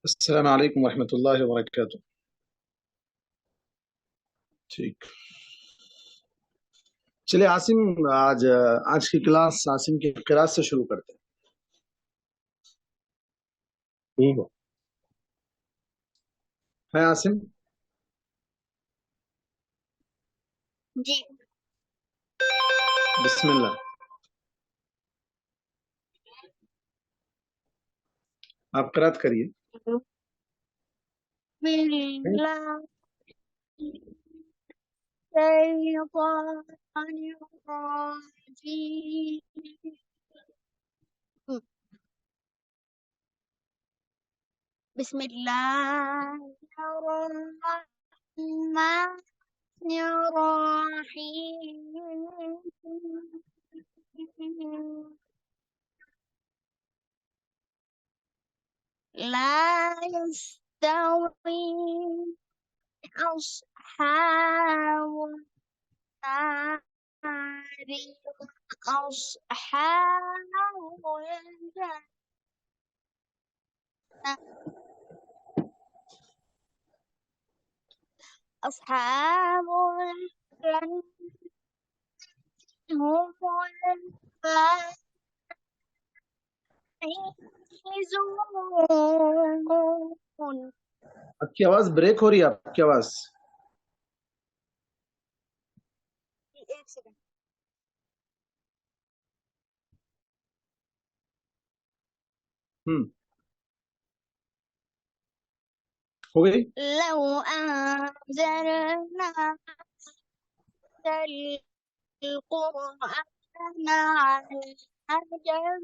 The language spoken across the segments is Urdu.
السلام علیکم ورحمۃ اللہ وبرکاتہ. ٹھیک، چلے عاصم، آج کی کلاس عاصم کی قرات سے شروع کرتے ہیں. ٹھیک ہے عاصم؟ جی. بسم اللہ. آپ قرات کریے. بسم اللہ الرحمن الرحیم. لا يستوي أصحاب النار أصحاب الجنة أصحاب الجنة هم الفائزون. آپ کی آواز بریک ہو رہی ہے. آپ کی آواز ایک سیکنڈ. ہو گئی. لو أنزلنا القرآن على جبل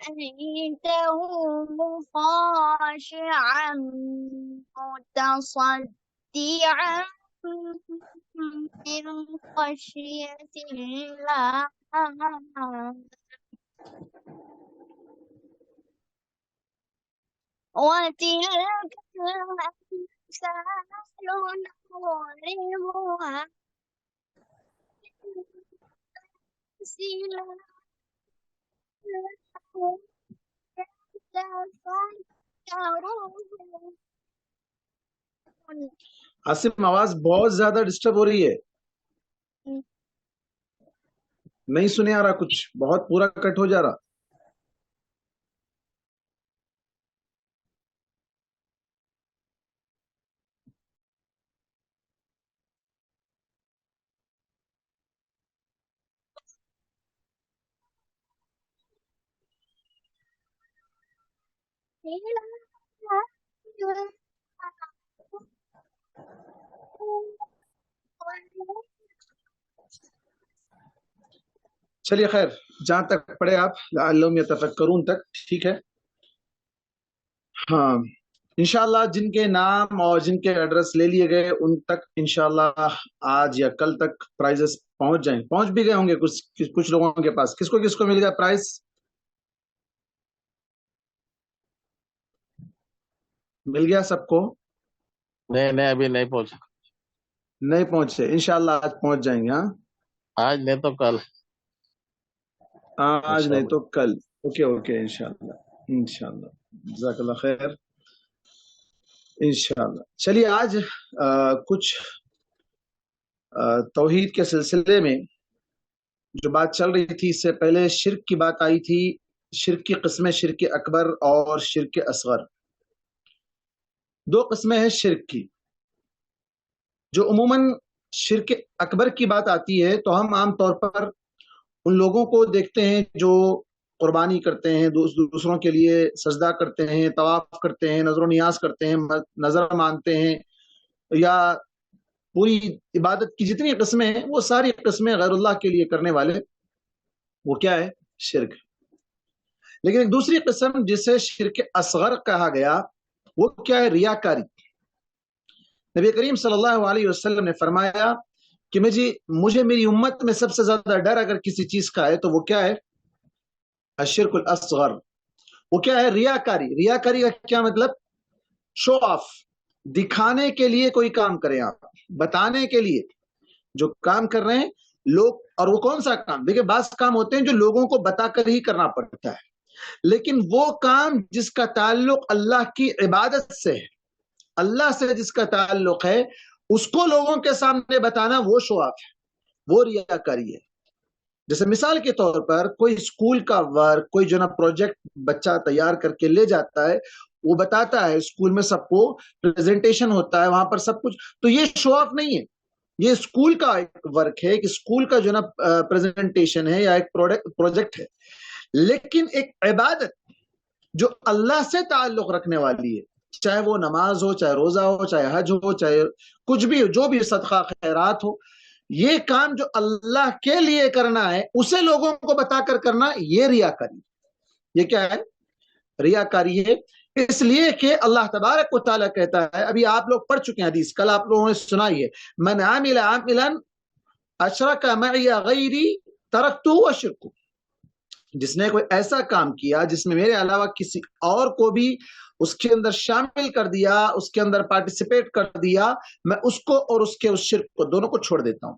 لرأيته خاشعا متصدعا من خشية الله. وتلك الأمثال نضربها للناس لعلهم يتفكرون. عاصم، آواز بہت زیادہ ڈسٹرب ہو رہی ہے. نہیں سنے آ رہا کچھ، بہت پورا کٹ ہو جا رہا. چلیے خیر، جہاں تک پڑھے آپ لعلہم یتفکرون تک، ٹھیک ہے. ہاں، انشاءاللہ جن کے نام اور جن کے ایڈریس لے لیے گئے ان تک انشاءاللہ آج یا کل تک پرائزز پہنچ جائیں. پہنچ بھی گئے ہوں گے کچھ لوگوں کے پاس. کس کو مل گیا پرائز؟ مل گیا سب کو؟ نہیں ابھی نہیں پہنچا. نہیں پہنچے، انشاءاللہ آج پہنچ جائیں گے. ہاں، آج نہیں تو کل. آج نہیں تو کل. اوکے انشاءاللہ. جزاک اللہ خیر. انشاءاللہ. چلیے آج کچھ توحید کے سلسلے میں جو بات چل رہی تھی، اس سے پہلے شرک کی بات آئی تھی. شرک کی قسمیں شرک اکبر اور شرک اصغر. دو قسمیں ہیں شرک کی. جو عموماً شرک اکبر کی بات آتی ہے تو ہم عام طور پر ان لوگوں کو دیکھتے ہیں جو قربانی کرتے ہیں، دوسروں کے لیے سجدہ کرتے ہیں، طواف کرتے ہیں، نظر و نیاز کرتے ہیں، نظر مانتے ہیں، یا پوری عبادت کی جتنی قسمیں ہیں وہ ساری قسمیں غیر اللہ کے لیے کرنے والے، وہ کیا ہے؟ شرک. لیکن ایک دوسری قسم جسے شرک اصغر کہا گیا، وہ کیا ہے؟ ریاکاری. نبی کریم صلی اللہ علیہ وسلم نے فرمایا کہ مجھے میری امت میں سب سے زیادہ ڈر اگر کسی چیز کا ہے تو وہ کیا ہے؟ الشرک الاصغر. وہ کیا ہے؟ ریاکاری. ریاکاری کا کیا مطلب؟ شو آف، دکھانے کے لیے کوئی کام کریں آپ، بتانے کے لیے جو کام کر رہے ہیں لوگ. اور وہ کون سا کام؟ دیکھیں، بعض کام ہوتے ہیں جو لوگوں کو بتا کر ہی کرنا پڑتا ہے. لیکن وہ کام جس کا تعلق اللہ کی عبادت سے ہے، اللہ سے جس کا تعلق ہے، اس کو لوگوں کے سامنے بتانا وہ شو آف ہے، وہ ریاکاری ہے۔ جیسے مثال کے طور پر کوئی اسکول کا ورک، کوئی جو نا پروجیکٹ بچہ تیار کر کے لے جاتا ہے، وہ بتاتا ہے اسکول میں، سب کو پریزنٹیشن ہوتا ہے وہاں پر سب کچھ، تو یہ شو آف نہیں ہے، یہ اسکول کا ایک ورک ہے، ایک اسکول کا جو نا پریزنٹیشن ہے یا ایک پروجیکٹ ہے۔ لیکن ایک عبادت جو اللہ سے تعلق رکھنے والی ہے، چاہے وہ نماز ہو، چاہے روزہ ہو، چاہے حج ہو، چاہے کچھ بھی ہو، جو بھی صدقہ خیرات ہو، یہ کام جو اللہ کے لیے کرنا ہے اسے لوگوں کو بتا کر کرنا، یہ ریاکاری، یہ کیا ہے؟ ریاکاری ہے۔ اس لیے کہ اللہ تبارک و تعالیٰ کہتا ہے، ابھی آپ لوگ پڑھ چکے ہیں حدیث، کل آپ لوگوں نے سنائی ہے، من عامل عاملا اشرک معی غیری ترکتہ وشرکہ، جس نے کوئی ایسا کام کیا جس میں میرے علاوہ کسی اور کو بھی اس کے اندر شامل کر دیا، اس کے اندر پارٹیسپیٹ کر دیا، میں اس کو اور اس کے اس شرک کو دونوں کو چھوڑ دیتا ہوں۔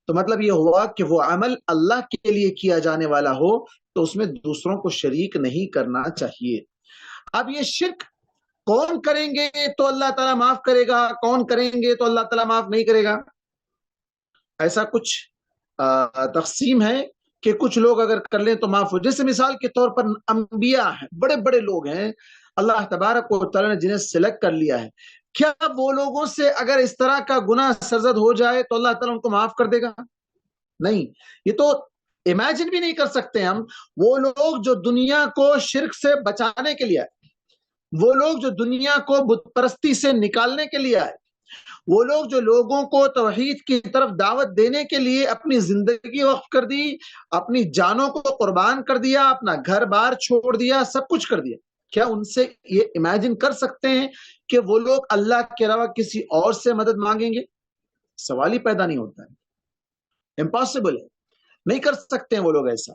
تو مطلب یہ ہوا کہ وہ عمل اللہ کے لیے کیا جانے والا ہو تو اس میں دوسروں کو شریک نہیں کرنا چاہیے۔ اب یہ شرک کون کریں گے تو اللہ تعالیٰ معاف کرے گا، کون کریں گے تو اللہ تعالیٰ معاف نہیں کرے گا، ایسا کچھ تقسیم ہے کہ کچھ لوگ اگر کر لیں تو معاف ہو۔ جیسے مثال کے طور پر انبیاء ہیں، بڑے بڑے لوگ ہیں اللہ تبارک و تعالیٰ نے جنہیں سلیکٹ کر لیا ہے، کیا وہ لوگوں سے اگر اس طرح کا گناہ سرزد ہو جائے تو اللہ تعالیٰ ان کو معاف کر دے گا؟ نہیں، یہ تو امیجن بھی نہیں کر سکتے ہم۔ وہ لوگ جو دنیا کو شرک سے بچانے کے لیے آئے، وہ لوگ جو دنیا کو بت پرستی سے نکالنے کے لیے آئے، وہ لوگ جو لوگوں کو توحید کی طرف دعوت دینے کے لیے اپنی زندگی وقف کر دی، اپنی جانوں کو قربان کر دیا، اپنا گھر بار چھوڑ دیا، سب کچھ کر دیا، کیا ان سے یہ امیجن کر سکتے ہیں کہ وہ لوگ اللہ کے علاوہ کسی اور سے مدد مانگیں گے؟ سوال ہی پیدا نہیں ہوتا ہے، امپاسبل ہے، نہیں کر سکتے ہیں وہ لوگ ایسا۔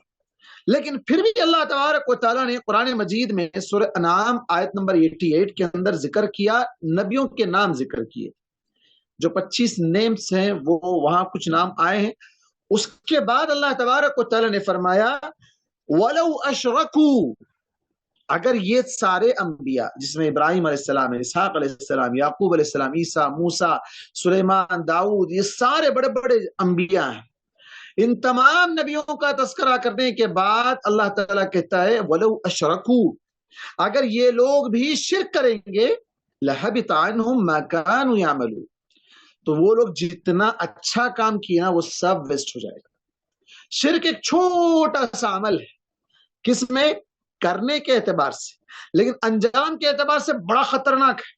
لیکن پھر بھی اللہ تبارک و تعالیٰ نے قرآن مجید میں سورہ انعام آیت نمبر 88 کے اندر ذکر کیا، نبیوں کے نام ذکر کیے، جو 25 نیمز ہیں وہ وہاں کچھ نام آئے ہیں۔ اس کے بعد اللہ تبارک و تعالیٰ نے فرمایا وَلَوْ أَشْرَكُوا، اگر یہ سارے انبیاء جس میں ابراہیم علیہ السلام، اسحاق علیہ السلام، یعقوب علیہ السلام، عیسیٰ، موسیٰ، سلیمان، داؤد، یہ سارے بڑے بڑے انبیاء ہیں، ان تمام نبیوں کا تذکرہ کرنے کے بعد اللہ تعالیٰ کہتا ہے وَلَوْ أَشْرَكُوا، اگر یہ لوگ بھی شرک کریں گے لَحَبِطَ عَنْهُمْ مَا كَانُوا يَعْمَلُونَ، تو وہ لوگ جتنا اچھا کام کیا نا وہ سب ویسٹ ہو جائے گا۔ شرک ایک چھوٹا سا عمل ہے، کس میں؟ کرنے کے اعتبار سے، لیکن انجام کے اعتبار سے بڑا خطرناک ہے،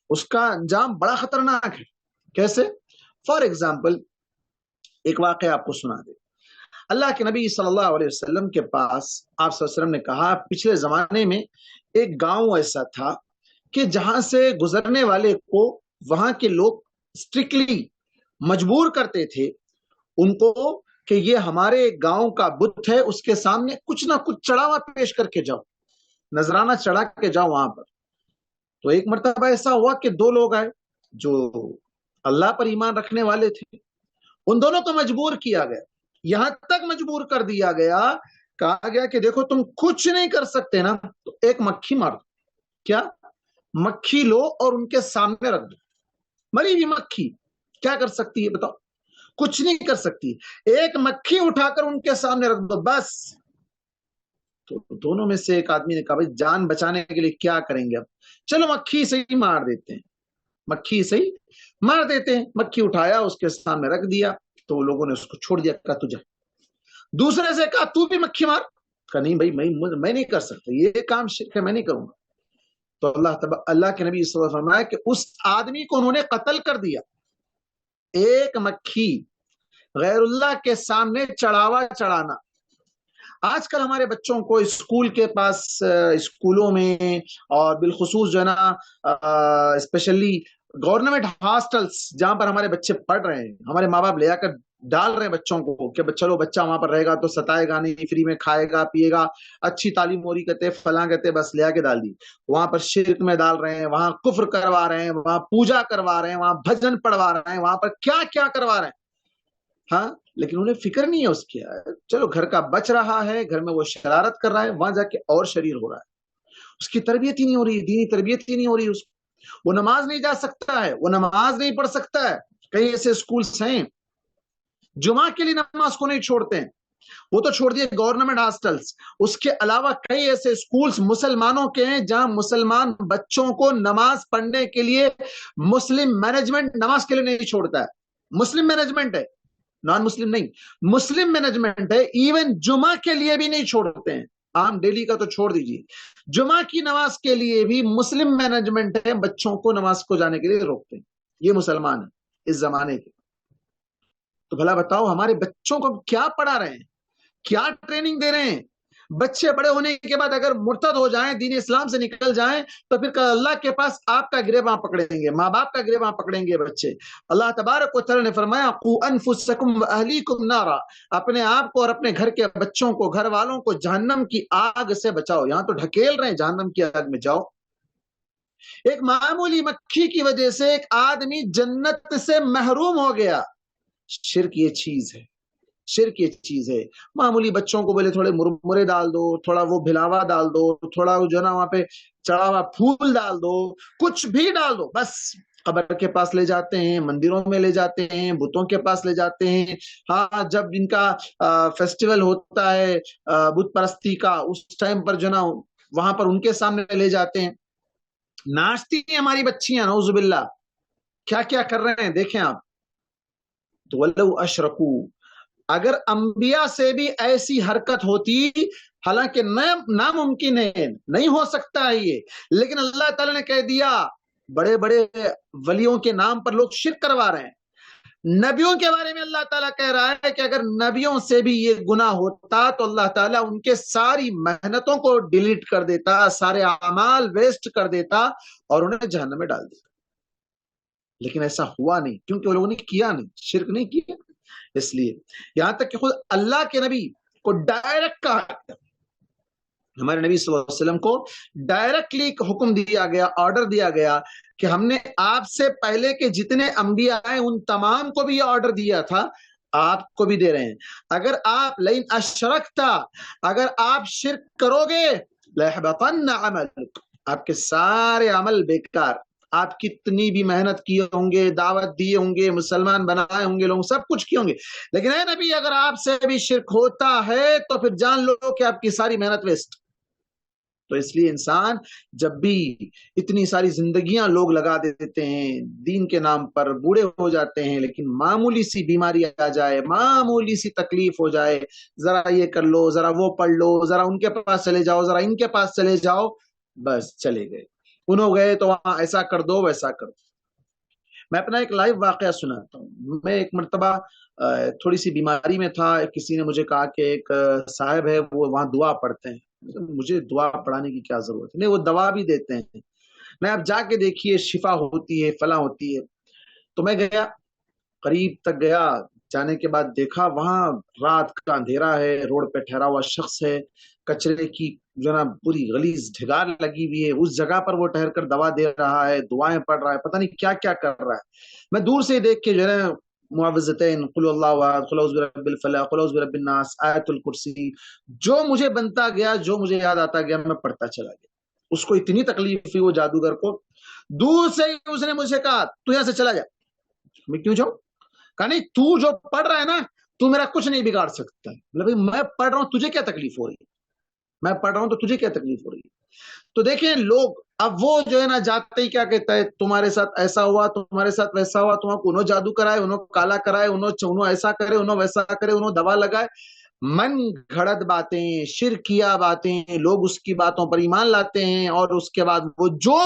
اس کا انجام بڑا خطرناک ہے۔ کیسے؟ فار ایگزامپل ایک واقعہ آپ کو سنا دے۔ اللہ کے نبی صلی اللہ علیہ وسلم کے پاس آپ صلی اللہ علیہ وسلم نے کہا پچھلے زمانے میں ایک گاؤں ایسا تھا کہ جہاں سے گزرنے والے کو وہاں کے لوگ اسٹرکٹلی مجبور کرتے تھے ان کو کہ یہ ہمارے گاؤں کا بت ہے، اس کے سامنے کچھ نہ کچھ چڑھاوا پیش کر کے جاؤ، نذرانہ چڑھا کے جاؤ وہاں پر۔ تو ایک مرتبہ ایسا ہوا کہ دو لوگ آئے جو اللہ پر ایمان رکھنے والے تھے، ان دونوں کو مجبور کیا گیا، یہاں تک مجبور کر دیا گیا، کہا گیا کہ دیکھو تم کچھ نہیں کر سکتے نا تو ایک مکھی مار دو۔ کیا؟ مکھی لو اور ان کے سامنے رکھ دو، مری ہوئی مکھی کیا کر سکتی ہے بتاؤ؟ کچھ نہیں کر سکتی، ایک مکھی اٹھا کر ان کے سامنے رکھ دو بس۔ تو دونوں میں سے ایک آدمی نے کہا بھائی جان بچانے کے لیے کیا کریں گے، اب چلو مکھی سے ہی مار دیتے ہیں، مکھی سے ہی مار دیتے ہیں۔ مکھی اٹھایا اس کے سامنے رکھ دیا تو لوگوں نے اس کو چھوڑ دیا، کہا تجھے۔ دوسرے سے کہا تو بھی مکھی مار، کہا نہیں بھائی میں نہیں کر سکتا، یہ کام شرک ہے، میں نہیں کروں گا۔ تو اللہ کے نبی صلی اللہ علیہ وسلم فرمایا کہ اس آدمی کو انہوں نے قتل کر دیا۔ ایک مکھی غیر اللہ کے سامنے چڑھاوا چڑھانا۔ آج کل ہمارے بچوں کو اسکول کے پاس، اسکولوں میں اور بالخصوص جو ہے نا اسپیشلی گورنمنٹ ہاسٹلس جہاں پر ہمارے بچے پڑھ رہے ہیں، ہمارے ماں باپ لے آ کر ڈال رہے ہیں بچوں کو کہ چلو بچہ وہاں پر رہے گا تو ستائے گا نہیں، فری میں کھائے گا پیے گا، اچھی تعلیم ہو رہی کہتے فلاں کہتے، بس لے آ کے ڈال دی۔ وہاں پر شرک میں ڈال رہے ہیں، وہاں کفر کروا رہے ہیں، وہاں پوجا کروا رہے ہیں، وہاں بھجن پڑھوا رہے ہیں، وہاں پر کیا کیا کروا رہے ہیں۔ ہاں لیکن انہیں فکر نہیں ہے اس کی. چلو گھر کا بچ رہا ہے, گھر میں وہ شرارت کر رہا ہے, وہاں جا کے اور شریر ہو رہا ہے, اس کی تربیت ہی نہیں ہو رہی, دینی تربیت ہی نہیں ہو رہی اس کو. وہ نماز نہیں جا سکتا ہے, وہ نماز نہیں پڑھ سکتا ہے. کئی ایسے اسکولس ہیں جمعہ کے لیے نماز کو نہیں چھوڑتے ہیں, وہ تو چھوڑ دیے گورنمنٹ ہاسٹلس. اس کے علاوہ کئی ایسے اسکولس مسلمانوں کے ہیں جہاں مسلمان بچوں کو نماز پڑھنے کے لیے مسلم مینجمنٹ نماز کے لیے نہیں چھوڑتا ہے. مسلم مینجمنٹ ہے, نان مسلم نہیں, مسلم مینجمنٹ ہے. ایون جمعہ کے لیے بھی نہیں چھوڑتے ہیں, عام ڈیلی کا تو چھوڑ دیجیے, جمعہ کی نماز کے لیے بھی مسلم مینجمنٹ ہے, بچوں کو نماز کو جانے کے لیے روکتے ہیں. یہ مسلمان ہیں اس زمانے کے. تو بھلا بتاؤ ہمارے بچوں کو کیا پڑھا رہے ہیں, کیا ٹریننگ دے رہے ہیں؟ بچے بڑے ہونے کے بعد اگر مرتد ہو جائیں, دین اسلام سے نکل جائیں, تو پھر اللہ کے پاس آپ کا گریباں پکڑیں گے, ماں باپ کا گریباں پکڑیں گے بچے. اللہ تبارک و تعالی نے فرمایا قوا انفسکم واہلیکم نارا, اپنے آپ کو اور اپنے گھر کے بچوں کو, گھر والوں کو جہنم کی آگ سے بچاؤ. یہاں تو ڈھکیل رہے ہیں جہنم کی آگ میں جاؤ. ایک معمولی مکھی کی وجہ سے ایک آدمی جنت سے محروم ہو گیا. شرک یہ چیز ہے, شرک یہ چیز ہے. معمولی بچوں کو بولے تھوڑے مرمرے ڈال دو, تھوڑا وہ بھلاوا ڈال دو, تھوڑا وہ جو نا وہاں پہ چڑھا ہوا پھول ڈال دو, کچھ بھی ڈال دو, بس قبر کے پاس لے جاتے ہیں, مندروں میں لے جاتے ہیں, بتوں کے پاس لے جاتے ہیں. ہاں جب ان کا فیسٹیول ہوتا ہے بت پرستی کا, اس ٹائم پر جو نا وہاں پر ان کے سامنے لے جاتے ہیں. ناچتی ہیں ہماری بچیاں, نعوذ باللہ, کیا کیا کر رہے ہیں دیکھیں آپ. تو وَلَوْ أَشْرَكُوا, اگر انبیاء سے بھی ایسی حرکت ہوتی, حالانکہ ناممکن ہے, نہیں ہو سکتا ہے یہ, لیکن اللہ تعالیٰ نے کہہ دیا بڑے بڑے ولیوں کے نام پر لوگ شرک کروا رہے ہیں. نبیوں کے بارے میں اللہ تعالیٰ کہہ رہا ہے کہ اگر نبیوں سے بھی یہ گناہ ہوتا تو اللہ تعالیٰ ان کے ساری محنتوں کو ڈیلیٹ کر دیتا, سارے اعمال ویسٹ کر دیتا اور انہیں جہنم میں ڈال دیتا. لیکن ایسا ہوا نہیں, کیونکہ وہ لوگوں نے کیا نہیں, شرک نہیں کیا. اس لیے یہاں تک کہ خود اللہ کے نبی کو ڈائریکٹ کہا, ہمارے نبی صلی اللہ علیہ وسلم کو ڈائریکٹلی حکم دیا گیا, آرڈر دیا گیا کہ ہم نے آپ سے پہلے کے جتنے انبیاء ہیں ان تمام کو بھی یہ آرڈر دیا تھا, آپ کو بھی دے رہے ہیں. اگر آپ لئن اشرکتا, اگر آپ شرک کرو گے, لَيَحْبَطَنَّ عَمَلُكَ, آپ کے سارے عمل بیکار, آپ کتنی بھی محنت کیے ہوں گے, دعوت دیے ہوں گے, مسلمان بنائے ہوں گے, لوگ سب کچھ کیے ہوں گے, لیکن اے نبی اگر آپ سے بھی شرک ہوتا ہے تو پھر جان لو کہ آپ کی ساری محنت ویسٹ. تو اس لیے انسان جب بھی اتنی ساری زندگیاں لوگ لگا دیتے ہیں دین کے نام پر, بوڑھے ہو جاتے ہیں, لیکن معمولی سی بیماری آ جائے, معمولی سی تکلیف ہو جائے, ذرا یہ کر لو, ذرا وہ پڑھ لو, ذرا ان کے پاس چلے جاؤ, ذرا ان کے پاس چلے جاؤ, بس چلے گئے, انہوں گئے تو وہاں ایسا کر دو ویسا کر دو. میں اپنا ایک لائیو واقعہ سناتا ہوں. میں ایک مرتبہ تھوڑی سی بیماری میں تھا, کسی نے مجھے کہا کہ ایک صاحب ہے وہ وہاں دعا پڑھتے ہیں. مجھے دعا پڑھانے کی کیا ضرورت ہے, نہیں وہ دوا بھی دیتے ہیں, میں اب جا کے دیکھیے شفا ہوتی ہے, فلاں ہوتی ہے. تو میں گیا, قریب تک گیا, جانے کے بعد دیکھا وہاں رات کا اندھیرا ہے, روڈ پہ ٹھہرا ہوا شخص ہے, کچرے کی جو نا پوری غلیظ ڈھگار لگی ہوئی ہے, اس جگہ پر وہ ٹھہر کر دوا دے رہا ہے, دعائیں پڑھ رہا ہے, پتہ نہیں کیا کیا کر رہا ہے. میں دور سے دیکھ کے جو ہے معوذتین, قل اللہ احد, قل اعوذ برب الفلق, قل اعوذ برب الناس, آیت الکرسی, جو مجھے بنتا گیا, جو مجھے یاد آتا گیا, میں پڑھتا چلا گیا. اس کو اتنی تکلیف ہوئی وہ جادوگر کو, دور سے ہی اس نے مجھے کہا تو یہاں سے چلا جا. میں کیوں جاؤں؟ کہا نہیں تو جو پڑھ رہا ہے نا تو میرا کچھ نہیں بگاڑ سکتا ہے. میں پڑھ رہا ہوں, تجھے کیا تکلیف ہو رہی ہے, میں پڑھ رہا ہوں تو تجھے کیا تکلیف ہو رہی ہے. تو دیکھیں لوگ اب وہ جو ہے نا جاتے ہی کیا کہتا ہے, تمہارے ساتھ ایسا ہوا, تمہارے ساتھ ویسا ہوا, تمہارے کو انہوں جادو کرائے, انہوں کالا کرائے, انہوں ایسا کرے, انہوں ویسا کرے, انہوں دوا لگائے. من گھڑت باتیں, شرکیہ باتیں, لوگ اس کی باتوں پر ایمان لاتے ہیں اور اس کے بعد وہ جو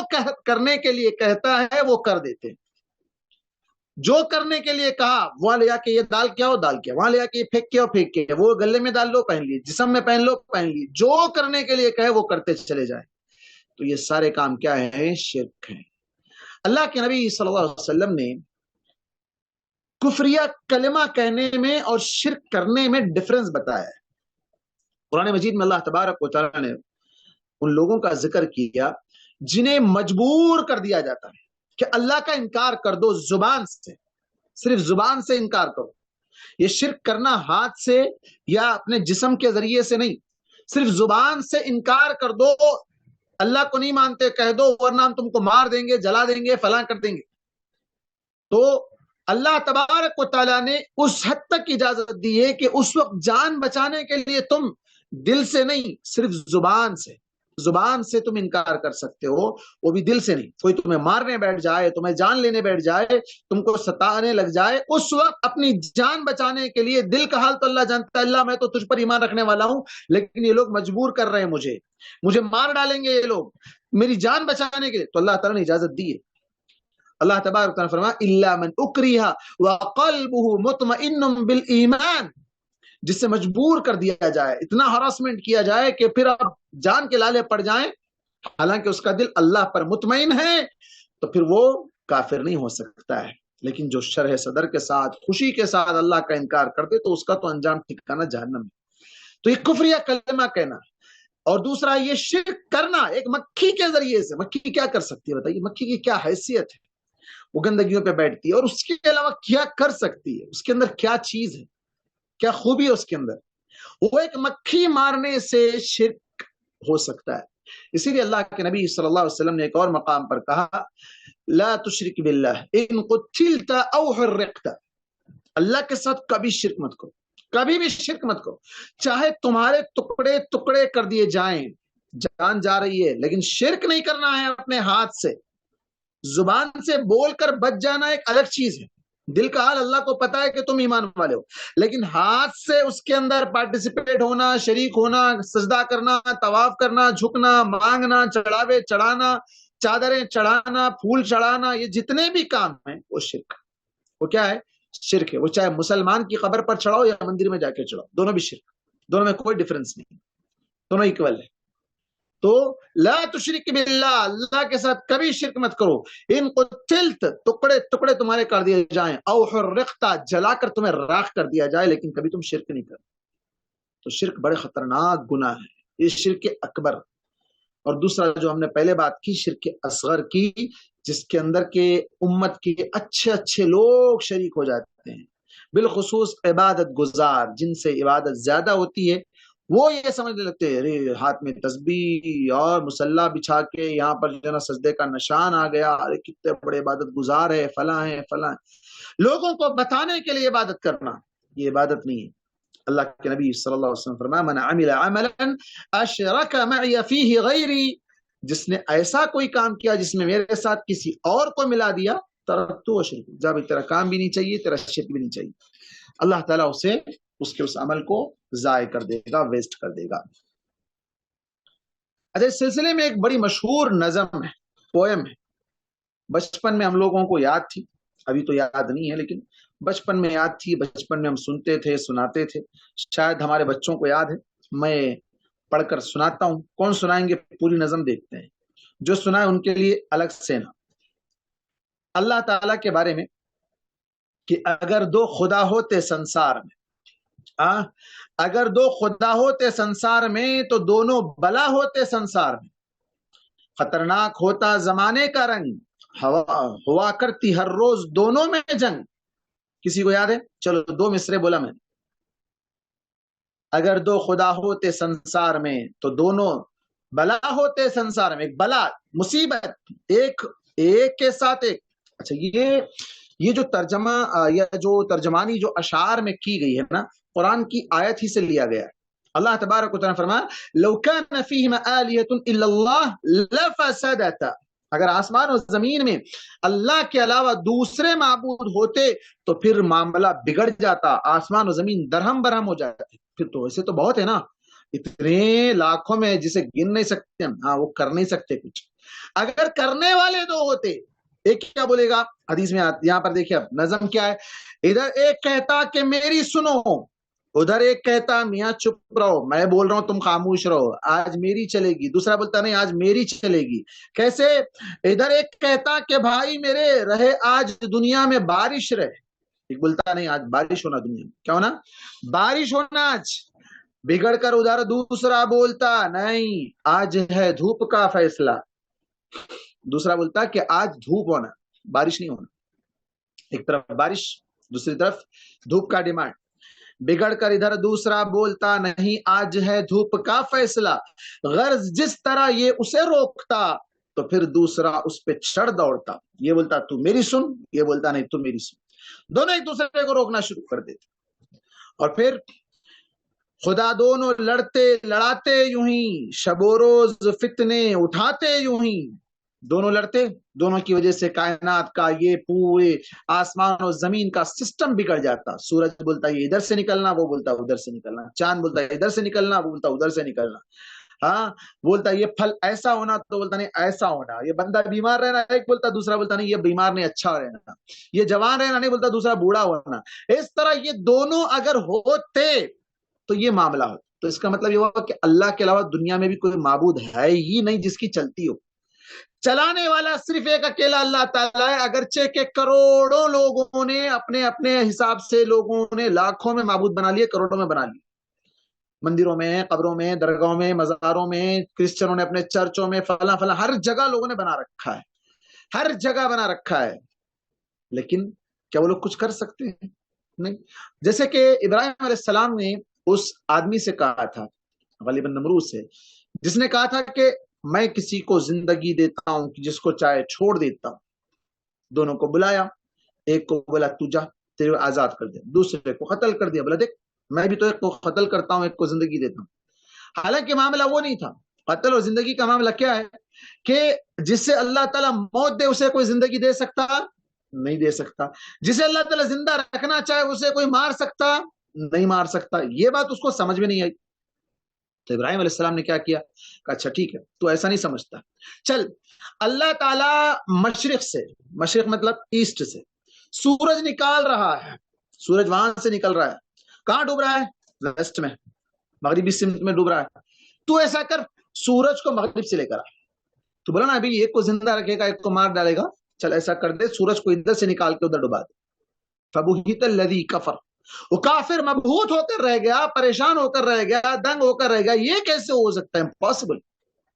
کرنے کے لیے کہتا ہے وہ کر دیتے ہیں. جو کرنے کے لیے کہا وہاں لے جا کے یہ ڈال کیا ہو ڈال کیا, وہاں لے جا کے یہ پھینک کیا ہو پھینک کیا, وہ گلے میں ڈال لو پہن لیے, جسم میں پہن لو پہن لیے, جو کرنے کے لیے کہے وہ کرتے چلے جائیں. تو یہ سارے کام کیا ہیں, شرک ہیں. اللہ کے نبی صلی اللہ علیہ وسلم نے کفریہ کلمہ کہنے میں اور شرک کرنے میں ڈفرنس بتایا ہے. قرآن مجید میں اللہ تبارک و تعالی نے ان لوگوں کا ذکر کیا جنہیں مجبور کر دیا جاتا ہے کہ اللہ کا انکار کر دو, زبان سے, صرف زبان سے انکار کرو. یہ شرک کرنا ہاتھ سے یا اپنے جسم کے ذریعے سے نہیں، صرف زبان سے انکار کر دو، اللہ کو نہیں مانتے کہہ دو ورنہ ہم تم کو مار دیں گے، جلا دیں گے، فلاں کر دیں گے. تو اللہ تبارک و تعالیٰ نے اس حد تک اجازت دی ہے کہ اس وقت جان بچانے کے لیے تم دل سے نہیں، صرف زبان سے تم انکار کر سکتے ہو، وہ بھی دل سے نہیں. کوئی تمہیں مارنے بیٹھ جائے، تمہیں جان لینے بیٹھ جائے، تم کو ستانے لگ جائے، اس وقت اپنی جان بچانے کے لیے دل کا حال تو اللہ جانتا ہے، اللہ میں تو تجھ پر ایمان رکھنے والا ہوں، لیکن یہ لوگ مجبور کر رہے ہیں مجھے مار ڈالیں گے یہ لوگ میری جان بچانے کے لیے، تو اللہ تعالیٰ نے اجازت دی ہے. اللہ تبارک تعالیٰ فرمایا الا من اکرہ وقلبہ مطمئن بالایمان، جس سے مجبور کر دیا جائے، اتنا ہراسمنٹ کیا جائے کہ پھر آپ جان کے لالے پڑ جائیں، حالانکہ اس کا دل اللہ پر مطمئن ہے، تو پھر وہ کافر نہیں ہو سکتا ہے. لیکن جو شرح صدر کے ساتھ خوشی کے ساتھ اللہ کا انکار کر دے تو اس کا تو انجام ٹھکانا جہنم ہے. تو یہ کفر یا کلمہ کہنا ہے. اور دوسرا یہ شرک کرنا ایک مکھی کے ذریعے سے. مکھی کیا کر سکتی ہے بتائیے؟ مکھی کی کیا حیثیت ہے؟ وہ گندگیوں پہ بیٹھتی ہے، اور اس کے علاوہ کیا کر سکتی ہے؟ اس کے اندر کیا چیز ہے، کیا خوبی ہے اس کے اندر؟ وہ ایک مکھی مارنے سے شرک ہو سکتا ہے. اسی لیے اللہ کے نبی صلی اللہ علیہ وسلم نے ایک اور مقام پر کہا لا تشرک باللہ ان قتلت او حرقت، اللہ کے ساتھ کبھی شرک مت کرو، کبھی بھی شرک مت کرو، چاہے تمہارے ٹکڑے ٹکڑے کر دیے جائیں، جان جا رہی ہے، لیکن شرک نہیں کرنا ہے. اپنے ہاتھ سے زبان سے بول کر بچ جانا ایک الگ چیز ہے، دل کا حال اللہ کو پتا ہے کہ تم ایمان والے ہو، لیکن ہاتھ سے اس کے اندر پارٹیسپیٹ ہونا، شریک ہونا، سجدہ کرنا، طواف کرنا، جھکنا، مانگنا، چڑھاوے چڑھانا، چادریں چڑھانا، پھول چڑھانا، یہ جتنے بھی کام ہیں وہ شرک. وہ کیا ہے؟ شرک ہے. وہ چاہے مسلمان کی قبر پر چڑھاؤ یا مندر میں جا کے چڑھاؤ، دونوں بھی شرک، دونوں میں کوئی ڈفرنس نہیں، دونوں ایکول ہے. تو لا تشرک باللہ، اللہ کے ساتھ کبھی شرک مت کرو. ان قتلت، ٹکڑے ٹکڑے تمہارے کر دیے جائیں، او حرقت، جلا کر تمہیں راکھ کر دیا جائے، لیکن کبھی تم شرک نہیں کرو. تو شرک بڑے خطرناک گناہ ہے، یہ شرک اکبر. اور دوسرا جو ہم نے پہلے بات کی شرک اصغر کی، جس کے اندر کے امت کے اچھے اچھے لوگ شریک ہو جاتے ہیں، بالخصوص عبادت گزار جن سے عبادت زیادہ ہوتی ہے، وہ یہ سمجھنے لگتے ہیں ارے ہاتھ میں تسبیح اور مسلح بچھا کے یہاں پر جو ہے نا سجدے کا نشان آ گیا، ارے کتنے بڑے عبادت گزار ہے، فلاں ہے فلاں. لوگوں کو بتانے کے لیے عبادت کرنا یہ عبادت نہیں ہے. اللہ کے نبی صلی اللہ علیہ وسلم فرمایا من عمل عملا اشرک معی فیہ غیری، جس نے ایسا کوئی کام کیا جس میں میرے ساتھ کسی اور کو ملا دیا، ترکتہ وشرک، جب تیرا کام بھی نہیں چاہیے، تیرا شرک بھی نہیں چاہیے، اللہ تعالیٰ اسے اس کے اس عمل کو ضائع کر دے گا، ویسٹ کر دے گا. اچھا، اس سلسلے میں ایک بڑی مشہور نظم ہے، پوئم ہے، بچپن میں ہم لوگوں کو یاد تھی، ابھی تو یاد نہیں ہے لیکن بچپن میں یاد تھی، بچپن میں ہم سنتے تھے، سناتے تھے، شاید ہمارے بچوں کو یاد ہے. میں پڑھ کر سناتا ہوں. کون سنائیں گے؟ پوری نظم دیکھتے ہیں، جو سنائے ان کے لیے الگ سے نا. اللہ تعالیٰ کے بارے میں کہ اگر دو خدا ہوتے سنسار میں، اگر دو خدا ہوتے سنسار میں تو دونوں بلا ہوتے سنسار میں. خطرناک ہوتا زمانے کا رنگ، ہوا کرتی ہر روز دونوں میں جنگ. کسی کو یاد ہے؟ چلو 2 مصرے بولا میں نے. اگر دو خدا ہوتے سنسار میں تو دونوں بلا ہوتے سنسار میں. ایک بلا، مصیبت، ایک کے ساتھ ایک. اچھا، یہ جو ترجمہ یا جو ترجمانی جو اشعار میں کی گئی ہے نا، قرآن کی آیت ہی سے لیا گیا ہے. اللہ تبارک و تعالیٰ فرمایا لو کان فیہما آلیۃ الا اللہ لفسدتا، اگر آسمان و زمین میں اللہ کے علاوہ دوسرے معبود ہوتے تو پھر معاملہ بگڑ جاتا، آسمان و زمین درہم برہم ہو جاتے. پھر تو ایسے تو بہت ہے نا، اتنے لاکھوں میں جسے گن نہیں سکتے ہم، ہاں وہ کر نہیں سکتے کچھ. اگر کرنے والے دو ہوتے، ایک کیا بولے گا؟ حدیث میں یہاں پر دیکھیں اب نظم کیا ہے. ادھر ایک کہتا کہ میری سنو، ادھر ایک کہتا میاں چپ رہو، میں بول رہا ہوں تم خاموش رہو، آج میری چلے گی. دوسرا بولتا نہیں آج میری چلے گی. کیسے؟ ادھر ایک کہتا کہ بھائی میرے رہے آج دنیا میں بارش رہے، ایک بولتا نہیں آج بارش ہونا، دنیا میں کیا ہونا؟ بارش ہونا. آج بگڑ کر ادھر دوسرا بولتا نہیں آج ہے دھوپ کا فیصلہ. دوسرا بولتا کہ آج دھوپ ہونا، بارش نہیں ہونا. ایک طرف بارش، دوسری طرف دھوپ کا ڈیمانڈ. بگڑ کر ادھر دوسرا بولتا نہیں آج ہے دھوپ کا فیصلہ، غرض جس طرح یہ اسے روکتا تو پھر دوسرا اس پہ چڑھ دوڑتا، یہ بولتا تو میری سن، یہ بولتا نہیں تو میری سن، دونوں ایک دوسرے کو روکنا شروع کر دیتے، اور پھر خدا دونوں لڑتے لڑاتے یوں ہی، شب و روز فتنے اٹھاتے یوں ہی، دونوں لڑتے، دونوں کی وجہ سے کائنات کا یہ پورے آسمان اور زمین کا سسٹم بگڑ جاتا، سورج بولتا یہ ادھر سے نکلنا، وہ بولتا ادھر سے نکلنا، چاند بولتا ادھر سے نکلنا، وہ بولتا ادھر سے نکلنا، ہاں بولتا یہ پھل ایسا ہونا، تو بولتا نہیں ایسا ہونا، یہ بندہ بیمار رہنا، ایک بولتا دوسرا بولتا نہیں یہ بیمار نہیں اچھا رہنا، یہ جوان رہنا، نہیں بولتا دوسرا بوڑھا ہونا، اس طرح یہ دونوں اگر ہوتے تو یہ معاملہ ہوتا، تو اس کا مطلب یہ ہوا کہ اللہ کے علاوہ دنیا میں بھی کوئی معبود ہے ہی نہیں جس کی چلتی ہو، چلانے والا صرف ایک اکیلا اللہ تعالیٰ ہے، اگرچہ کہ کروڑوں لوگوں نے اپنے اپنے حساب سے، لوگوں نے لاکھوں میں معبود بنا لیے، کروڑوں میں بنا لیے، مندروں میں، قبروں میں، درگاہوں میں، مزاروں میں، کرسچنوں نے اپنے چرچوں میں، فلاں فلاں ہر جگہ لوگوں نے بنا رکھا ہے، ہر جگہ بنا رکھا ہے، لیکن کیا وہ لوگ کچھ کر سکتے ہیں؟ نہیں۔ جیسے کہ ابراہیم علیہ السلام نے اس آدمی سے کہا تھا، غالباً نمرود سے، جس نے کہا تھا کہ میں کسی کو زندگی دیتا ہوں جس کو چاہے چھوڑ دیتا ہوں، دونوں کو بلایا، ایک کو بولا تو جا تیرے آزاد کر دیا، دوسرے کو قتل کر دیا، بولا دیکھ میں بھی تو ایک کو قتل کرتا ہوں، ایک کو زندگی دیتا ہوں، حالانکہ معاملہ وہ نہیں تھا، قتل اور زندگی کا معاملہ کیا ہے کہ جس سے اللہ تعالیٰ موت دے اسے کوئی زندگی دے سکتا نہیں دے سکتا، جسے اللہ تعالیٰ زندہ رکھنا چاہے اسے کوئی مار سکتا نہیں مار سکتا، یہ بات اس کو سمجھ میں نہیں آئی، تو ابراہیم علیہ السلام نے کیا کیا، کہا اچھا ٹھیک ہے تو ایسا نہیں سمجھتا، چل اللہ تعالیٰ مشرق سے، مشرق مطلب ایسٹ سے سورج نکال رہا ہے، سورج وہاں سے نکل رہا ہے، کہاں ڈوب رہا ہے؟ ویسٹ میں، مغربی سمت میں ڈوب رہا ہے، تو ایسا کر سورج کو مغرب سے لے کر آ، تو بولا نا ابھی ایک کو زندہ رکھے گا ایک کو مار ڈالے گا، چل ایسا کر دے سورج کو ادھر سے نکال کے ادھر ڈبا دے، فبہت الذی کفر، وہ کافر مبہوت ہو کر رہ گیا، پریشان ہو کر رہ گیا، دنگ ہو کر رہ گیا، یہ کیسے ہو سکتا ہے؟ امپاسبل،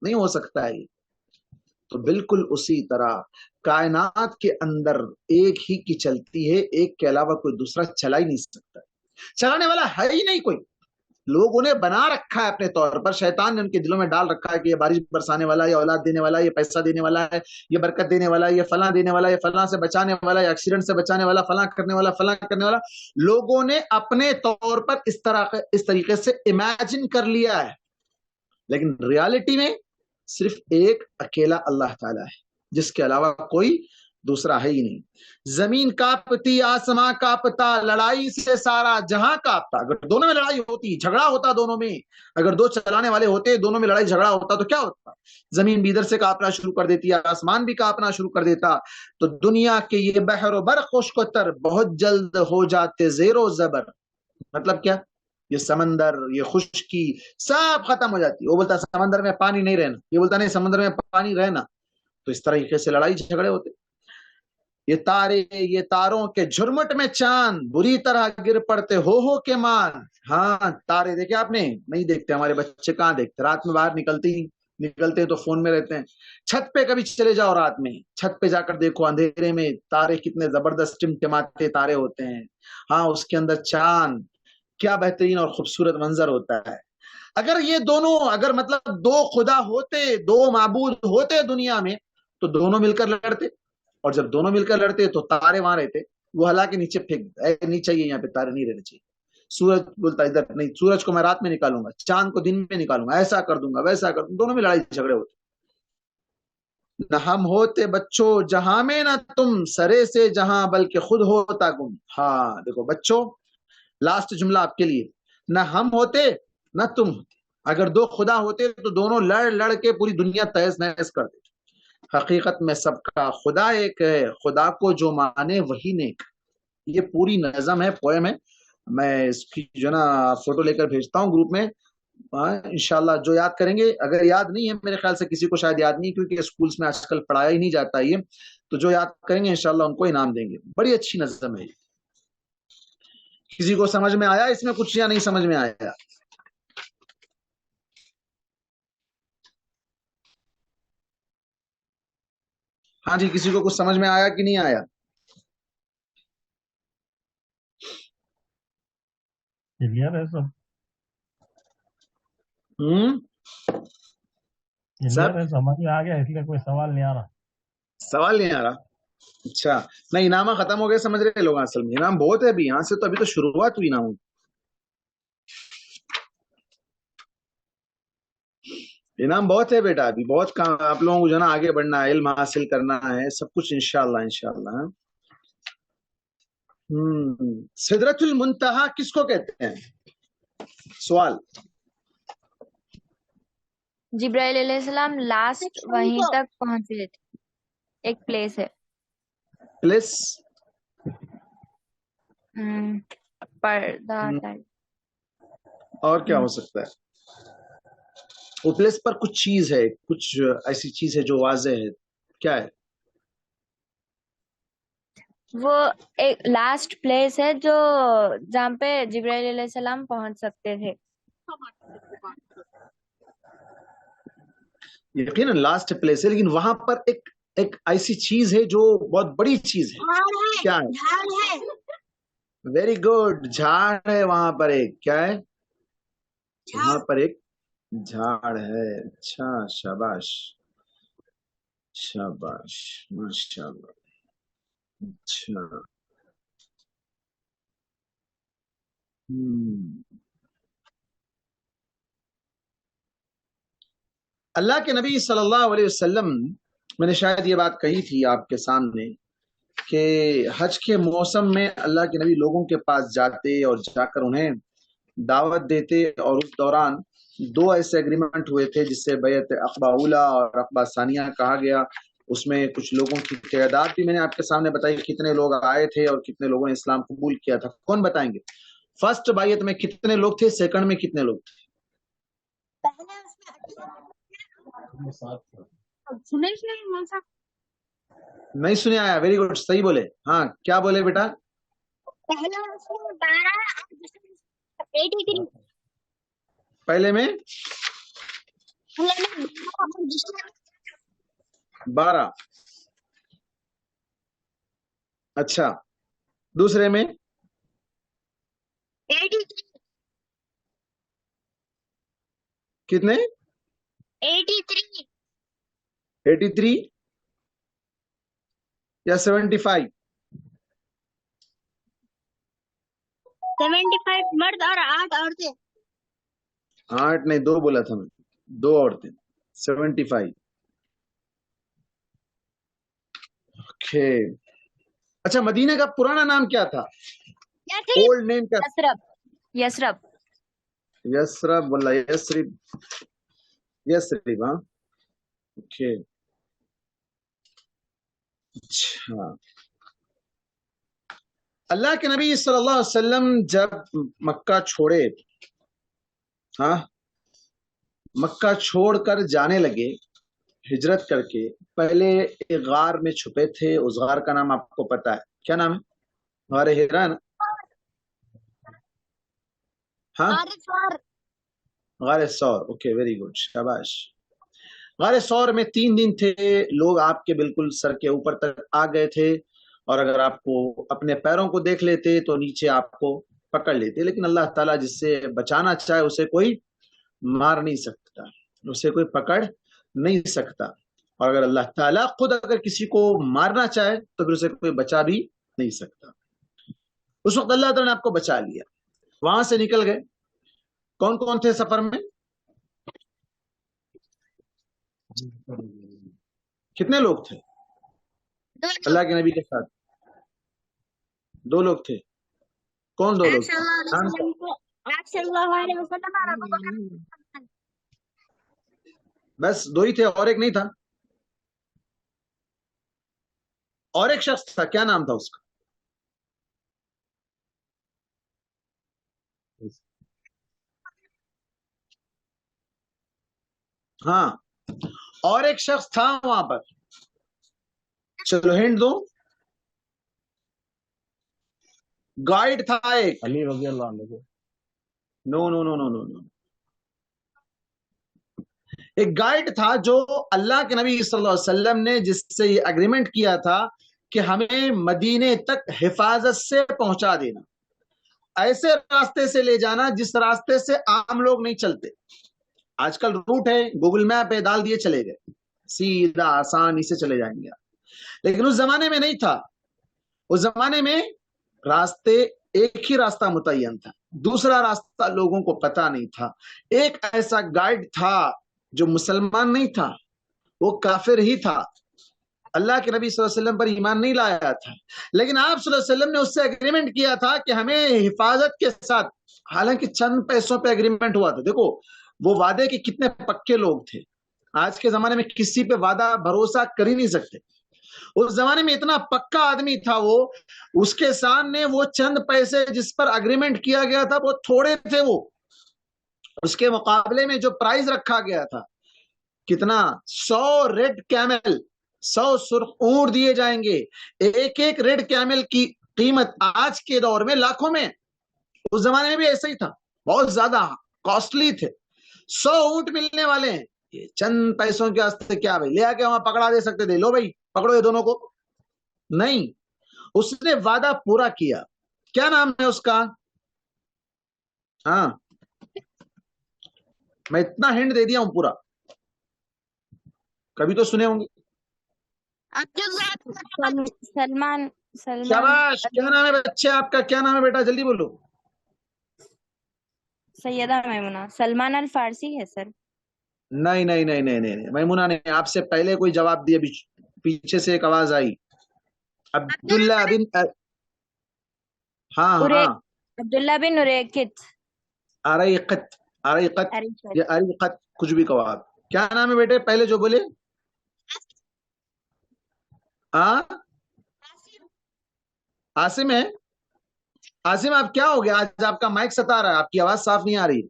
نہیں ہو سکتا ہے یہ، تو بالکل اسی طرح کائنات کے اندر ایک ہی کی چلتی ہے، ایک کے علاوہ کوئی دوسرا چلا ہی نہیں سکتا، چلانے والا ہے ہی نہیں کوئی، لوگوں نے بنا رکھا ہے اپنے طور پر، شیطان نے ان کے دلوں میں ڈال رکھا ہے کہ یہ بارش برسانے والا ہے، یہ اولاد دینے والا ہے، یہ پیسہ دینے والا ہے، یہ برکت دینے والا ہے، یہ فلاں دینے والا ہے، یہ فلاں سے بچانے والا ہے، ایکسیڈنٹ سے بچانے والا، فلاں کرنے والا، فلاں کرنے والا، لوگوں نے اپنے طور پر اس طریقے سے امیجن کر لیا ہے، لیکن ریالٹی میں صرف ایک اکیلا اللہ تعالیٰ ہے جس کے علاوہ کوئی دوسرا ہے ہی نہیں، زمین کاپتی آسماں کاپتا، لڑائی سے سارا جہاں کاپتا، اگر دونوں میں لڑائی ہوتی، جھگڑا ہوتا دونوں میں، اگر دو چلانے والے ہوتے دونوں میں لڑائی جھگڑا ہوتا تو کیا ہوتا؟ زمین بھی ادھر سے کاپنا شروع کر دیتی، آسمان بھی کاپنا شروع کر دیتا، تو دنیا کے یہ بحر و بر خشک و تر بہت جلد ہو جاتے زیر و زبر، مطلب کیا؟ یہ سمندر، یہ خشکی سب ختم ہو جاتی، وہ بولتا سمندر میں پانی نہیں رہنا، یہ بولتا نہیں سمندر میں پانی رہنا، تو اس طریقے سے لڑائی جھگڑے ہوتے، یہ تارے، یہ تاروں کے جھرمٹ میں چاند بری طرح گر پڑتے ہو کے مان، ہاں تارے دیکھے آپ نے؟ نہیں دیکھتے، ہمارے بچے کہاں دیکھتے، رات میں باہر نکلتے تو فون میں رہتے ہیں، چھت پہ کبھی چلے جاؤ رات میں، چھت پہ جا کر دیکھو اندھیرے میں تارے کتنے زبردست ٹمٹماتے تارے ہوتے ہیں، ہاں اس کے اندر چاند، کیا بہترین اور خوبصورت منظر ہوتا ہے، اگر یہ دونوں، اگر مطلب دو خدا ہوتے، دو معبود ہوتے دنیا میں، تو دونوں مل کر لڑتے، اور جب دونوں مل کر لڑتے تو تارے وہاں رہتے، وہ ہلا کے نیچے پھینک نہیں چاہیے، یہاں پہ تارے نہیں رہنے چاہیے، سورج بولتا ادھر نہیں، سورج کو میں رات میں نکالوں گا، چاند کو دن میں نکالوں گا، ایسا کر دوں گا ویسا کر دوں گا، دونوں میں لڑائی جھگڑے ہوتے، نہ ہم ہوتے بچوں جہاں میں نہ تم سرے سے جہاں بلکہ خود ہوتا گم، ہاں دیکھو بچوں، لاسٹ جملہ آپ کے لیے، نہ ہم ہوتے نہ تم ہوتے، اگر دو خدا ہوتے تو دونوں لڑ کے پوری دنیا تہس نہس کر دیتے، حقیقت میں سب کا خدا ایک ہے، خدا کو جو مانے وہی نیک، یہ پوری نظم ہے، پوئم ہے، میں اس کی جو نا فوٹو لے کر بھیجتا ہوں گروپ میں، انشاءاللہ جو یاد کریں گے، اگر یاد نہیں ہے میرے خیال سے کسی کو شاید یاد نہیں، کیونکہ اسکولز میں آج کل پڑھایا ہی نہیں جاتا یہ، تو جو یاد کریں گے انشاءاللہ ان کو انعام دیں گے، بڑی اچھی نظم ہے، کسی کو سمجھ میں آیا اس میں کچھ یا نہیں سمجھ میں آیا؟ ہاں جی، کسی کو کچھ سمجھ میں آیا کہ نہیں آیا؟ کلیئر ہے سب سب کلیئر ہے سمجھ میں آ گیا اس لیے کوئی سوال نہیں آ رہا سوال نہیں آ رہا. اچھا نہ انعامہ ختم ہو گئے سمجھ رہے لوگ. اصل میں انعام بہت ہے ابھی، یہاں سے تو ابھی تو شروعات ہوئی. انعام بہت ہے بیٹا، ابھی بہت کام آپ لوگوں کو جو ہے نا آگے بڑھنا ہے، علم حاصل کرنا ہے، سب کچھ انشاءاللہ انشاءاللہ. سدرۃ المنتہا کس کو کہتے ہیں؟ سوال. جبرائیل علیہ السلام لاسٹ وہیں تک پہنچے تھے، ایک پلیس ہے. پلیس پردہ اور کیا ہو سکتا ہے؟ وہ پلیس پر کچھ چیز ہے، کچھ ایسی چیز ہے جو واضح ہے. کیا ہے وہ ایک لاسٹ پلیس ہے جو جہاں پہ جبرائیل علیہ السلام پہنچ سکتے تھے. یقیناً لاسٹ پلیس ہے، لیکن وہاں پر ایک ایسی چیز ہے جو بہت بڑی چیز ہے. کیا ہے؟ ویری گڈ، جھاڑ ہے وہاں پر ایک. کیا ہے وہاں پر؟ ایک جھاڑ ہے. اچھا شاباش شاباش ماشاء اللہ. اچھا اللہ کے نبی صلی اللہ علیہ وسلم، میں نے شاید یہ بات کہی تھی آپ کے سامنے کہ حج کے موسم میں اللہ کے نبی لوگوں کے پاس جاتے اور جا کر انہیں دعوت دیتے، اور اس دوران دو ایسے اگریمنٹ ہوئے تھے جس سے بیعت عقبہ اولا اور عقبہ ثانیہ کہا گیا. اس میں کچھ لوگوں کی تعداد بھی میں نے آپ کے سامنے بتائی، کتنے لوگ آئے تھے اور کتنے لوگوں نے اسلام قبول کیا تھا. کون بتائیں گے فرسٹ بیعت میں کتنے لوگ تھے، سیکنڈ میں کتنے لوگ تھے؟ نہیں سنے آیا؟ ویری گڈ، صحیح بولے. ہاں کیا بولے بیٹا؟ پہلے میں 12. اچھا دوسرے میں کتنے؟ 83 یا 75؟ 75 مرد اور 8 عورتیں. 8 نہیں 2 بولا تھا میں، 2 عورتیں. 75. اوکے. اچھا مدینہ کا پرانا نام کیا تھا؟ اولڈ نیم کیا؟ یسرب. یسرب ولا یسرب؟ یسرب. ہاں اوکے. اچھا اللہ کے نبی صلی اللہ علیہ وسلم جب مکہ چھوڑے، ہاں مکہ چھوڑ کر جانے لگے ہجرت کر کے، پہلے ایک غار میں چھپے تھے. اس غار کا نام آپ کو پتا ہے، کیا نام ہے؟ غار ہرا نا؟ ہاں غار ثور. اوکے ویری گڈ شاباش. غار ثور میں 3 دن تھے. لوگ آپ کے بالکل سر کے اوپر تک آ گئے تھے، اور اگر آپ کو اپنے پیروں کو دیکھ لیتے تو نیچے آپ کو پکڑ لیتے. لیکن اللہ تعالیٰ جس سے بچانا چاہے اسے کوئی مار نہیں سکتا، اسے کوئی پکڑ نہیں سکتا. اور اگر اللہ تعالیٰ خود اگر کسی کو مارنا چاہے تو پھر اسے کوئی بچا بھی نہیں سکتا. اس وقت اللہ تعالیٰ نے آپ کو بچا لیا. وہاں سے نکل گئے. کون کون تھے سفر میں؟ کتنے لوگ تھے اللہ کے نبی کے ساتھ؟ 2 لوگ تھے. کون 2 لوگ؟ بس 2 ہی تھے، اور ایک نہیں تھا؟ اور ایک شخص تھا، کیا نام تھا اس کا؟ ہاں اور ایک شخص تھا وہاں پر. چلو ہنٹ دو. گائیڈ تھا ایک. علی رضی اللہ عنہ. نو نو نو نو نو نو. ایک گائیڈ تھا جو اللہ کے نبی صلی اللہ علیہ وسلم نے جس سے یہ اگریمنٹ کیا تھا کہ ہمیں مدینے تک حفاظت سے پہنچا دینا. ایسے راستے سے لے جانا جس راستے سے عام لوگ نہیں چلتے. آج کل روٹ ہے, گوگل میپ پہ ڈال دیے چلے گئے, سیدھا آسانی سے چلے جائیں گے. لیکن اس زمانے میں نہیں تھا. اس زمانے میں راستے ایک ہی راستہ متعین تھا, دوسرا راستہ لوگوں کو پتا نہیں تھا. ایک ایسا گائیڈ تھا جو مسلمان نہیں تھا, وہ کافر ہی تھا, اللہ کے نبی صلی اللہ علیہ وسلم پر ایمان نہیں لایا تھا, لیکن آپ صلی اللہ علیہ وسلم نے اس سے اگریمنٹ کیا تھا کہ ہمیں حفاظت کے ساتھ, حالانکہ چند پیسوں پہ اگریمنٹ ہوا تھا. دیکھو وہ وعدے کے کتنے پکے لوگ تھے. آج کے زمانے میں کسی پہ وعدہ بھروسہ کر ہی نہیں سکتے. اس زمانے میں اتنا پکا آدمی تھا وہ, اس کے سامنے وہ چند پیسے جس پر اگریمنٹ کیا گیا تھا وہ تھوڑے تھے. وہ اس کے مقابلے میں جو پرائز رکھا گیا تھا کتنا, 100 ریڈ کیمل, 100 سرخ اونٹ دیے جائیں گے. ایک ایک ریڈ کیمل کی قیمت آج کے دور میں لاکھوں میں, اس زمانے میں بھی ایسا ہی تھا, بہت زیادہ کاسٹلی تھے. 100 اونٹ ملنے والے ہیں, یہ چند پیسوں کے واسطے کیا بھائی لے آ کے وہاں پکڑا دے سکتے تھے, لو بھائی پکڑو یہ دونوں کو. نہیں, اس نے وعدہ پورا کیا. کیا نام ہے اس کا؟ ہاں میں اتنا ہنٹ دے دیا ہوں پورا, کبھی تو سنے ہوں گے. سلمان شاباش, کیا نام ہے بچے آپ کا, کیا نام ہے بیٹا, جلدی بولو. سیدہ میمونہ. سلمان الفارسی ہے سر. نہیں نہیں نہیں نہیں نہیں, میمونہ نہیں. آپ سے پہلے کوئی جواب دیا, پیچھے سے ایک آواز آئی. عبداللہ بن, ہاں ہاں, عبداللہ بن اریقط. اریقط, اریقط یا اریقط, کچھ بھی کہو آپ. کیا نام ہے بیٹے پہلے جو بولے؟ ہاں عاصم ہے. عاصم آپ کیا ہو گیا آج, آپ کا مائک ستا رہا ہے, آپ کی آواز صاف نہیں آ رہی.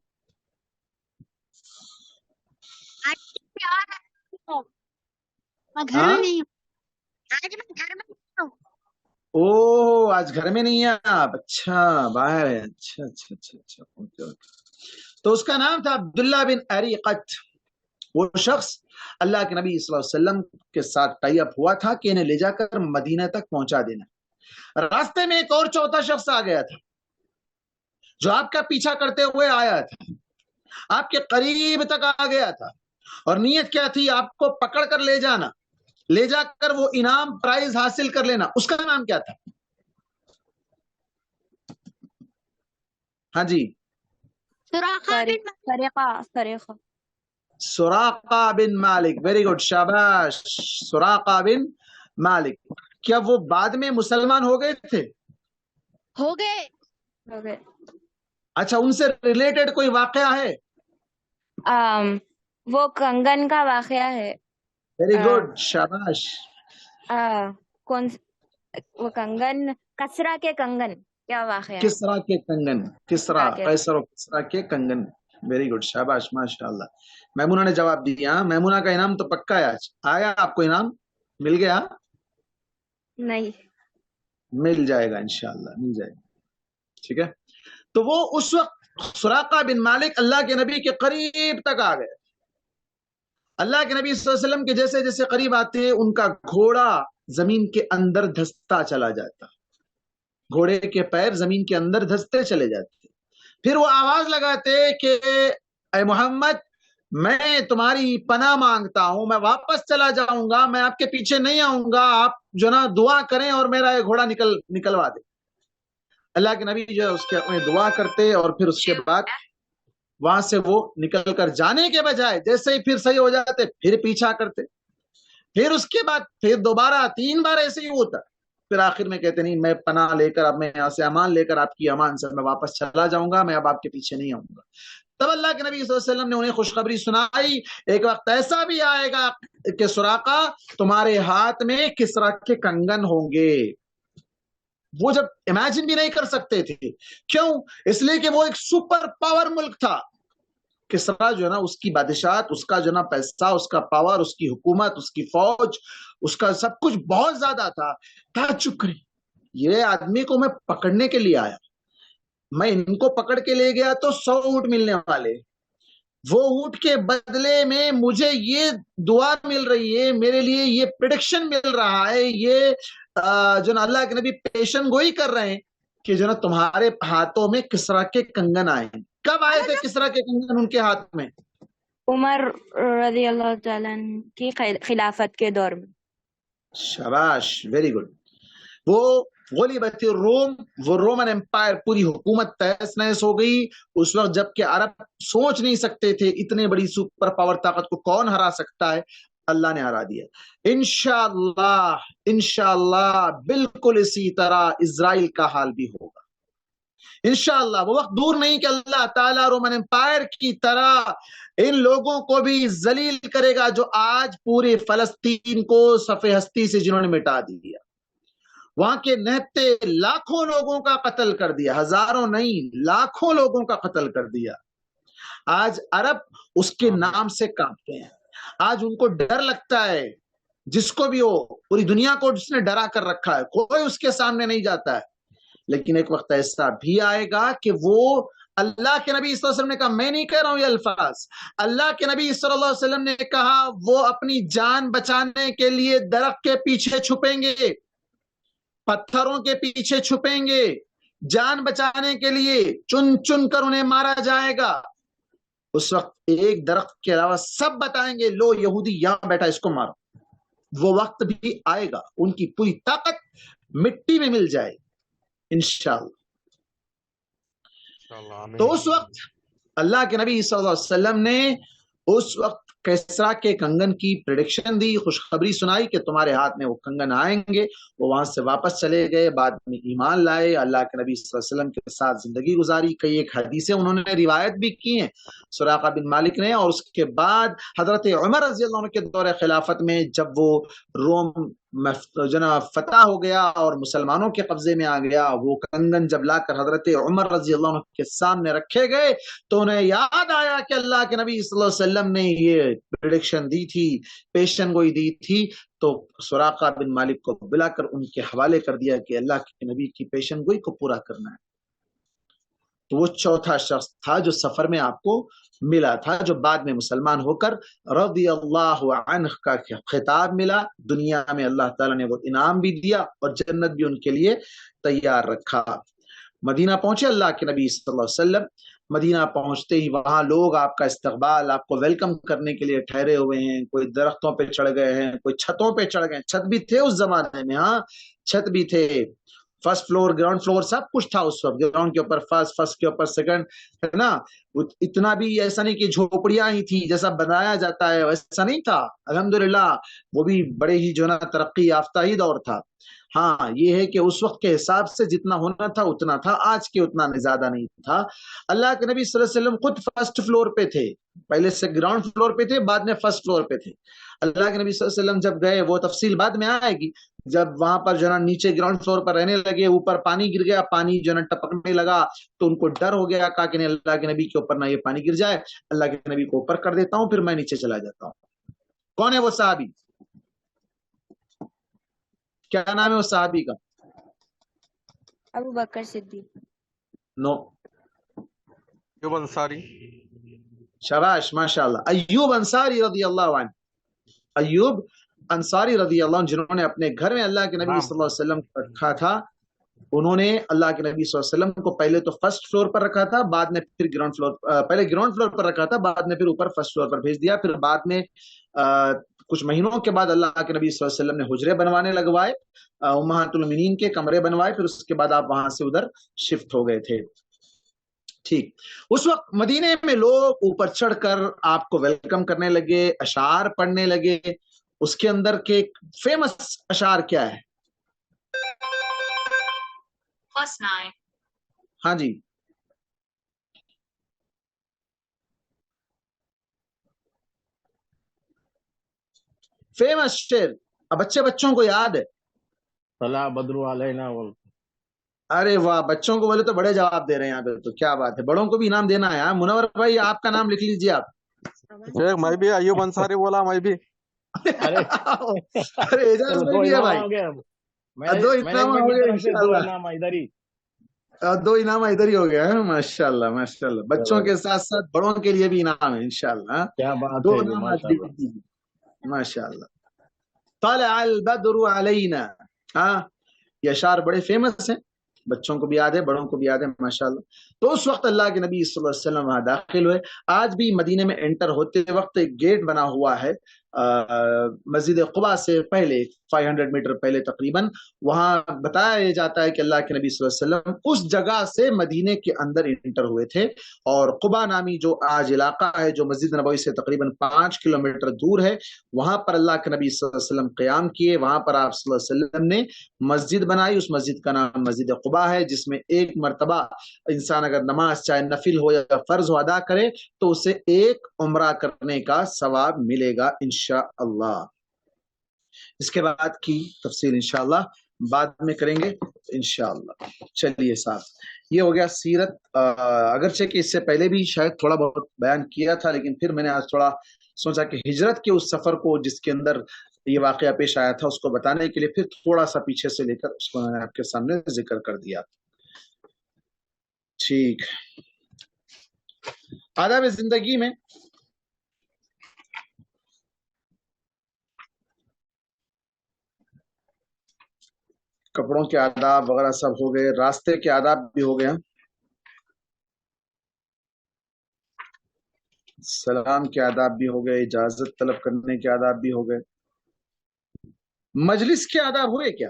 او آج گھر میں نہیں ہے آپ, اچھا باہر ہے, اچھا اچھا اچھا اچھا, اوکے اوکے. تو اس کا نام تھا عبداللہ بن اریقط. وہ شخص اللہ کے نبی صلی اللہ علیہ وسلم کے ساتھ ٹائی اپ ہوا تھا کہ انہیں لے جا کر مدینہ تک پہنچا دینا. راستے میں ایک اور چوتھا شخص آ گیا تھا جو آپ کا پیچھا کرتے ہوئے آیا تھا, آپ کے قریب تک آ گیا تھا, اور نیت کیا تھی, آپ کو پکڑ کر لے جانا, لے جا کر وہ انعام پرائز حاصل کر لینا. اس کا نام کیا تھا؟ ہاں جی, سراقہ بن مالک. ویری گڈ, شاباش, سراقہ بن مالک. کیا وہ بعد میں مسلمان ہو گئے تھے؟ ہو گئے. اچھا, ان سے ریلیٹڈ کوئی واقعہ ہے؟ وہ کنگن کا واقعہ ہے. ویری گڈ, شاباش. کون وہ کنگن, کسرا کے کنگن کیا واقعہ ہے؟ کسرا کے کنگن, کسرا, قیصر و کسرا کے کنگن. ویری گڈ, شاباش, ماشاء اللہ. میمونہ نے جواب دیا. میمونہ کا انعام تو پکا ہے آج. آیا آپ کو انعام مل گیا؟ نہیں, مل جائے گا انشاءاللہ, مل جائے گا. ٹھیک ہے, تو وہ اس وقت سراقہ بن مالک اللہ کے نبی کے قریب تک آ گئے. اللہ کے نبی صلی اللہ علیہ وسلم کے جیسے جیسے قریب آتے ان کا گھوڑا زمین کے اندر دھستا چلا جاتا, گھوڑے کے پیر زمین کے اندر دھستے چلے جاتے. پھر وہ آواز لگاتے کہ اے محمد, میں تمہاری پناہ مانگتا ہوں, میں واپس چلا جاؤں گا, میں آپ کے پیچھے نہیں آؤں گا, آپ جو نا دعا کریں اور میرا یہ گھوڑا نکلوا دے. اللہ کے نبی جو اس کے اپنے دعا کرتے, اور پھر اس کے بعد وہاں سے وہ نکل کر جانے کے بجائے جیسے ہی پھر صحیح ہو جاتے پھر پیچھا کرتے. پھر اس کے بعد پھر دوبارہ 3 بار ایسے ہی ہوتا. پھر آخر میں کہتے نہیں, میں پناہ لے کر, اب میں یہاں سے امان لے کر آپ کی امان سے میں واپس چلا جاؤں گا, میں اب آپ کے پیچھے نہیں آؤں گا. تب اللہ کے نبی صلی اللہ علیہ وسلم نے انہیں خوشخبری سنائی, ایک وقت ایسا بھی آئے گا کہ سراقہ تمہارے ہاتھ میں کسرا کے کنگن ہوں گے. وہ جب امیجن بھی نہیں کر سکتے تھے. کیوں؟ اس لیے کہ وہ ایک سپر پاور ملک تھا. کسرا جو ہے نا, اس کی بادشاہت, اس کا جو نا پیسہ, اس کا پاور, اس کی حکومت, اس کی فوج, اس کا سب کچھ بہت زیادہ تھا. تعجب کریں, یہ آدمی کو میں پکڑنے کے لیے آیا, میں ان کو پکڑ کے لے گیا تو 100 اونٹ ملنے والے, وہ اونٹ کے بدلے میں مجھے یہ دعا مل رہی ہے, میرے لیے یہ پریڈکشن مل رہا ہے, یہ جو نا اللہ کے نبی پیشن گوئی کر رہے ہیں کہ جو نا تمہارے ہاتھوں میں کسرا کے کنگن آئے ہیں. کب آئے تھے کسرا کے کنگن ان کے ہاتھ میں؟ عمر رضی اللہ تعالیٰ عنہ کی خلافت کے دور میں. شاباش، ویری گڈ. وہ غلبت الروم، وہ رومن امپائر پوری حکومت تہس نہس ہو گئی اس وقت جب کہ عرب سوچ نہیں سکتے تھے اتنے بڑی سپر پاور طاقت کو کون ہرا سکتا ہے. اللہ نے ہرا دیا. انشاءاللہ بالکل اسی طرح اسرائیل کا حال بھی ہوگا انشاءاللہ. وہ وقت دور نہیں کہ اللہ تعالیٰ رومن امپائر کی طرح ان لوگوں کو بھی ذلیل کرے گا جو آج پورے فلسطین کو صفحہ ہستی سے جنہوں نے مٹا دیا. وہاں کے نہتے لاکھوں لوگوں کا قتل کر دیا، ہزاروں نہیں لاکھوں لوگوں کا قتل کر دیا. آج عرب اس کے نام سے کانپتے ہیں. آج ان کو ڈر لگتا ہے، جس کو بھی ہو پوری دنیا کو جس نے ڈرا کر رکھا ہے، کوئی اس کے سامنے نہیں جاتا ہے. لیکن ایک وقت ایسا بھی آئے گا کہ وہ اللہ کے نبی صلی اللہ علیہ وسلم نے کہا، میں نہیں کہہ رہا ہوں یہ الفاظ، اللہ کے نبی صلی اللہ علیہ وسلم نے کہا وہ اپنی جان بچانے کے لیے درخت کے پیچھے چھپیں گے، پتھروں کے پیچھے چھپیں گے، جان بچانے کے لیے چن چن کر انہیں مارا جائے گا. اس وقت ایک درخت کے علاوہ سب بتائیں گے لو یہودی یہاں بیٹھا اس کو مارو. وہ وقت بھی آئے گا، ان کی پوری طاقت مٹی میں مل جائے انشاءاللہ. تو اس وقت اللہ کے نبی صلی اللہ علیہ وسلم نے اس وقت کسرا کے کنگن کی پریڈکشن دی، خوشخبری سنائی کہ تمہارے ہاتھ میں وہ کنگن آئیں گے. وہ وہاں سے واپس چلے گئے، بعد میں ایمان لائے، اللہ کے نبی صلی اللہ علیہ وسلم کے ساتھ زندگی گزاری. کئی ایک حدیثیں انہوں نے روایت بھی کی ہیں سراقہ بن مالک نے. اور اس کے بعد حضرت عمر رضی اللہ عنہ کے دور خلافت میں جب وہ روم جناب فتح ہو گیا اور مسلمانوں کے قبضے میں آ گیا، وہ کنگن جب لا کر حضرت عمر رضی اللہ عنہ کے سامنے رکھے گئے تو انہیں یاد آیا کہ اللہ کے نبی صلی اللہ علیہ وسلم نے یہ پریڈکشن دی تھی، پیشن گوئی دی تھی. تو سراقہ بن مالک کو بلا کر ان کے حوالے کر دیا کہ اللہ کے نبی کی پیشن گوئی کو پورا کرنا ہے. تو وہ چوتھا شخص تھا جو سفر میں آپ کو ملا تھا، جو بعد میں مسلمان ہو کر رضی اللہ عنہ کا خطاب ملا. دنیا میں اللہ تعالیٰ نے وہ انعام بھی دیا اور جنت بھی ان کے لیے تیار رکھا. مدینہ پہنچے اللہ کے نبی صلی اللہ علیہ وسلم. مدینہ پہنچتے ہی وہاں لوگ آپ کا استقبال، آپ کو ویلکم کرنے کے لیے ٹھہرے ہوئے ہیں. کوئی درختوں پہ چڑھ گئے ہیں، کوئی چھتوں پہ چڑھ گئے. چھت بھی تھے اس زمانے میں، ہاں چھت بھی تھے. فرسٹ فلور، گراؤنڈ فلور سب کچھ تھا اس وقت. گراؤنڈ کے اوپر فرسٹ، فرسٹ کے اوپر سیکنڈ، ہے نا. اتنا بھی ایسا نہیں کہ جھوپڑیاں ہی تھی جیسا بنایا جاتا ہے، ویسا نہیں تھا. الحمدللہ وہ بھی بڑے ہی جو نا ترقی یافتہ ہی دور تھا. ہاں یہ ہے کہ اس وقت کے حساب سے جتنا ہونا تھا اتنا تھا، آج کے اتنا زیادہ نہیں تھا. اللہ کے نبی صلی اللہ علیہ وسلم خود فرسٹ فلور پہ تھے، پہلے سے گراؤنڈ فلور پہ تھے، بعد میں فرسٹ فلور پہ تھے. اللہ کے نبی صلی اللہ علیہ وسلم جب گئے، وہ تفصیل بعد میں آئے گی، جب وہاں پر جو نا نیچے گراؤنڈ فلور پر رہنے لگے، اوپر پانی گر گیا، پانی جو نا ٹپکنے لگا تو ان کو ڈر ہو گیا، کہا کہ نہیں اللہ کے نبی کے اوپر نہ یہ پانی گر جائے، اللہ کے نبی کو اوپر کر دیتا ہوں پھر میں نیچے چلا جاتا ہوں. کون ہے وہ صحابی؟ کیا نام ہے اس صحابی کا؟ ابو بکر صدیق. نو. ایوب انصاری. شاباش ماشاءاللہ. ایوب انصاری رضی اللہ عنہ. ایوب انصاری رضی اللہ عنہ جنہوں نے اپنے گھر میں اللہ کے نبی صلی اللہ علیہ وسلم کو رکھا تھا، انہوں نے اللہ کے نبی صلی اللہ علیہ وسلم کو پہلے تو فرسٹ فلور پر رکھا تھا، بعد میں پھر گراؤنڈ فلور، پہلے گراؤنڈ فلور پر رکھا تھا، بعد میں پھر اوپر فرسٹ فلور پر بھیج دیا. پھر بعد میں کچھ مہینوں کے بعد اللہ کے نبی صلی اللہ علیہ وسلم نے حجرے بنوانے لگوائے، امہات المؤمنین کے کمرے بنوائے، پھر اس کے بعد آپ وہاں سے ادھر شفٹ ہو گئے تھے. ٹھیک. اس وقت مدینے میں لوگ اوپر چڑھ کر آپ کو ویلکم کرنے لگے، اشعار پڑھنے لگے. اس کے اندر کے فیمس اشعار کیا ہے؟ ہاں جی فیمس شعر، اب بچوں کو یاد ہے. طلع بدر علینا. ارے واہ، بچوں کو بولے تو بڑے جواب دے رہے ہیں یہاں پہ، تو کیا بات ہے. بڑوں کو بھی انعام دینا ہے. منور بھائی آپ کا نام لکھ لیجیے آپ. میں بھی ایوب انصاری بولا، میں بھی. ارے اعجاز میں بھی ہے بھائی. دو انعام ہو گئے انشاءاللہ. دو انعام ادھر ہی ہو گیا ہے. ماشاء اللہ ماشاء اللہ. بچوں کے ساتھ ساتھ بڑوں کے لیے بھی انعام ہے انشاءاللہ. دو انعام ماشاء اللہ. طلع البدر علینا. ہاں یہ اشعار بڑے فیمس ہیں. بچوں کو بھی یاد ہے، بڑوں کو بھی یاد ہے ماشاءاللہ. تو اس وقت اللہ کے نبی صلی اللہ علیہ وسلم وہاں داخل ہوئے. آج بھی مدینے میں انٹر ہوتے وقت ایک گیٹ بنا ہوا ہے مسجد قباء سے پہلے 500 میٹر پہلے تقریباً. وہاں بتایا جاتا ہے کہ اللہ کے نبی صلی اللہ علیہ وسلم اس جگہ سے مدینے کے اندر انٹر ہوئے تھے. اور قباء نامی جو آج علاقہ ہے جو مسجد نبوی سے تقریباً 5 کلومیٹر دور ہے، وہاں پر اللہ کے نبی صلی اللہ علیہ وسلم قیام کیے. وہاں پر آپ صلی اللہ علیہ وسلم نے مسجد بنائی. اس مسجد کا نام مسجد قباء ہے، جس میں ایک مرتبہ انسان اگر نماز چاہے نفل ہو یا فرض ہو ادا کرے تو اسے ایک عمرہ کرنے کا ثواب ملے گا انشاءاللہ. اس کے بعد کی تفصیل انشاءاللہ بعد میں کریں گے انشاءاللہ. چلیے صاحب، یہ ہو گیا سیرت. اگرچہ کہ اس سے پہلے بھی شاید تھوڑا بہت بیان کیا تھا، لیکن پھر میں نے آج تھوڑا سوچا کہ ہجرت کے اس سفر کو جس کے اندر یہ واقعہ پیش آیا تھا اس کو بتانے کے لیے پھر تھوڑا سا پیچھے سے لے کر اس کو میں نے آپ کے سامنے ذکر کر دیا. ٹھیک، آداب زندگی میں کپڑوں کے آداب وغیرہ سب ہو گئے، راستے کے آداب بھی ہو گئے، سلام کے آداب بھی ہو گئے، اجازت طلب کرنے کے آداب بھی ہو گئے. مجلس کے آداب ہوئے کیا؟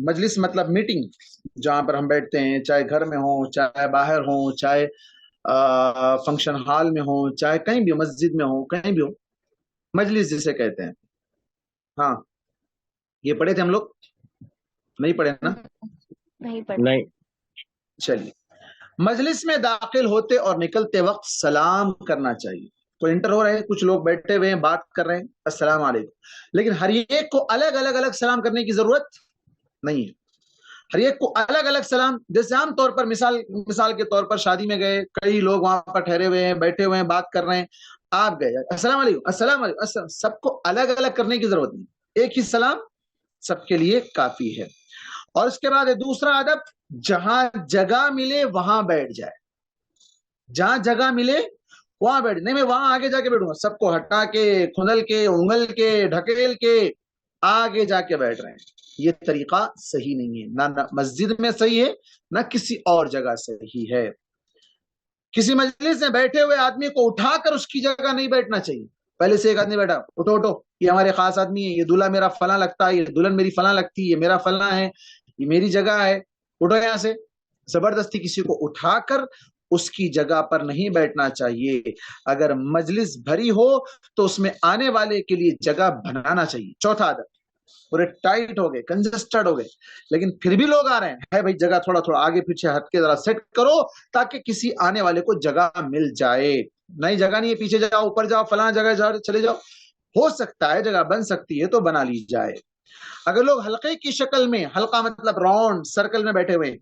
مجلس مطلب میٹنگ، جہاں پر ہم بیٹھتے ہیں، چاہے گھر میں ہوں، چاہے باہر ہوں، چاہے فنکشن ہال میں ہوں، چاہے کہیں بھی مسجد میں ہوں، کہیں بھی ہو، مجلس جسے کہتے ہیں. ہاں، یہ پڑھے تھے ہم لوگ؟ نہیں پڑھے نا؟ نہیں پڑھ. نہیں. چلیے، مجلس میں داخل ہوتے اور نکلتے وقت سلام کرنا چاہیے. تو انٹر ہو رہے ہیں، کچھ لوگ بیٹھے ہوئے ہیں، بات کر رہے ہیں، السلام علیکم، لیکن ہر ایک کو الگ الگ سلام کرنے کی ضرورت نہیں ہے. ہر ایک کو الگ الگ سلام، جیسے عام طور پر مثال کے طور پر شادی میں گئے، کئی لوگ وہاں پر ٹھہرے ہوئے ہیں، بیٹھے ہوئے ہیں، بات کر رہے ہیں، آپ گئے السلام علیکم السلام علیکم، سب کو الگ الگ کرنے کی ضرورت نہیں، ایک ہی سلام سب کے لیے کافی ہے. اور اس کے بعد دوسرا ادب، جہاں جگہ ملے وہاں بیٹھ جائے. جہاں جگہ ملے وہاں بیٹھ، نہیں میں وہاں آگے جا کے بیٹھوں گا، سب کو ہٹا کے، کھندل کے، انگل کے، ڈھکیل کے آگے جا کے بیٹھ رہے ہیں. یہ طریقہ صحیح نہیں ہے، نہ مسجد میں صحیح ہے، نہ کسی اور جگہ صحیح ہے. کسی مجلس میں بیٹھے ہوئے آدمی کو اٹھا کر اس کی جگہ نہیں بیٹھنا چاہیے. پہلے سے ایک آدمی بیٹھا، اٹھو اٹھو، یہ ہمارے خاص آدمی ہے، یہ دلہا میرا فلاں لگتا ہے، یہ دلہن میری فلاں لگتی ہے، یہ میرا فلاں ہے، یہ میری جگہ ہے، اٹھو یہاں سے. زبردستی کسی کو اٹھا کر اس کی جگہ پر نہیں بیٹھنا چاہیے. اگر مجلس بھری ہو تو اس میں آنے والے کے لیے جگہ بنانا چاہیے. چوتھا عادت، پورے ٹائٹ ہو گئے، کنجسٹڈ ہو گئے، لیکن پھر بھی لوگ آ رہے ہیں، ہے بھائی جگہ تھوڑا تھوڑا آگے پیچھے ہٹ کے ذرا سیٹ کرو تاکہ کسی آنے والے کو جگہ مل جائے. نئی جگہ نہیں ہے، پیچھے جاؤ، اوپر جاؤ، فلاں جگہ جاؤ، چلے جاؤ. ہو سکتا ہے جگہ بن سکتی ہے تو بنا لی جائے. اگر لوگ حلقے کی شکل میں، حلقہ مطلب راؤنڈ سرکل میں بیٹھے ہوئے،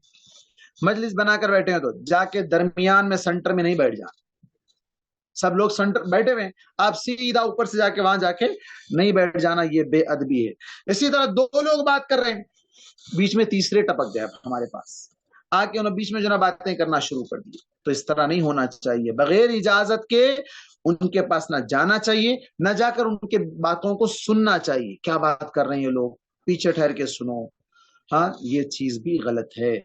مجلس بنا کر بیٹھے ہیں، تو جا کے درمیان میں سینٹر میں نہیں بیٹھ جانا. سب لوگ سینٹر بیٹھے ہوئے ہیں، آپ سیدھا اوپر سے جا کے وہاں جا کے نہیں بیٹھ جانا، یہ بے ادبی ہے. اسی طرح دو لوگ بات کر رہے ہیں، بیچ میں تیسرے ٹپک گئے ہمارے پاس، آ کے انہوں بیچ میں جو نا باتیں کرنا شروع کر دی. تو اس طرح نہیں ہونا چاہیے. بغیر اجازت کے ان کے پاس نہ جانا چاہیے، نہ جا کر ان کے باتوں کو سننا چاہیے. کیا بات کر رہے ہیں یہ لوگ، پیچھے ٹھہر کے سنو. ہاں، یہ چیز بھی غلط ہے.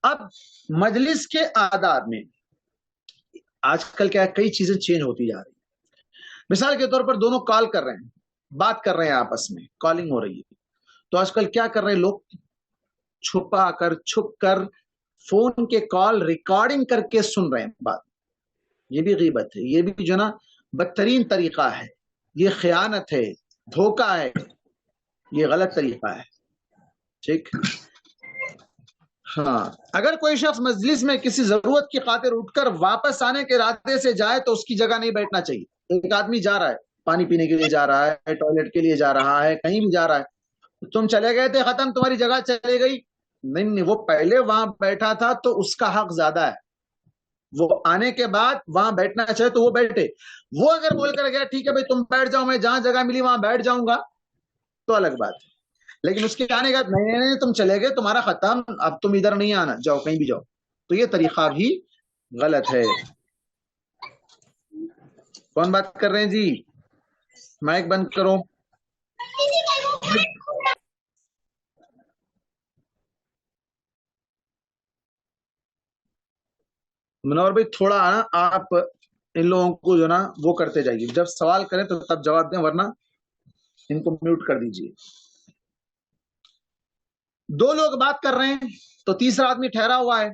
اب مجلس کے آداب میں آج کل کیا ہے، کئی چیزیں چینج ہوتی جا رہی ہیں. مثال کے طور پر دونوں کال کر رہے ہیں، بات کر رہے ہیں، آپس میں کالنگ ہو رہی ہے. تو آج کل کیا کر رہے ہیں لوگ، چھپ کر فون کے کال ریکارڈنگ کر کے سن رہے ہیں بات. یہ بھی غیبت ہے، یہ بھی جو نا بدترین طریقہ ہے، یہ خیانت ہے، دھوکہ ہے، یہ غلط طریقہ ہے. ٹھیک. ہاں، اگر کوئی شخص مجلس میں کسی ضرورت کی خاطر اٹھ کر واپس آنے کے ارادے سے جائے تو اس کی جگہ نہیں بیٹھنا چاہیے. ایک آدمی جا رہا ہے، پانی پینے کے لیے جا رہا ہے، ٹوائلٹ کے لیے جا رہا ہے، کہیں بھی جا رہا ہے، تم چلے گئے تھے، ختم، تمہاری جگہ چلے گئی. نہیں، وہ پہلے وہاں بیٹھا تھا تو اس کا حق زیادہ ہے. وہ آنے کے بعد وہاں بیٹھنا چاہے تو وہ بیٹھے. وہ اگر بول کر گیا ٹھیک ہے بھائی تم بیٹھ جاؤ، میں جہاں جگہ ملی وہاں بیٹھ جاؤں گا، تو الگ بات ہے. لیکن اس کے آنے کا نہیں، تم چلے گئے، تمہارا ختم، اب تم ادھر نہیں آنا، جاؤ کہیں بھی جاؤ، تو یہ طریقہ بھی غلط ہے. کون بات کر رہے ہیں جی؟ مائک بند کرو. منور بھائی تھوڑا نا آپ ان لوگوں کو جو نا وہ کرتے جائیے، جب سوال کریں تو تب جواب دیں، ورنہ ان کو میوٹ کر دیجیے. دو لوگ بات کر رہے ہیں تو تیسرا آدمی ٹھہرا ہوا ہے،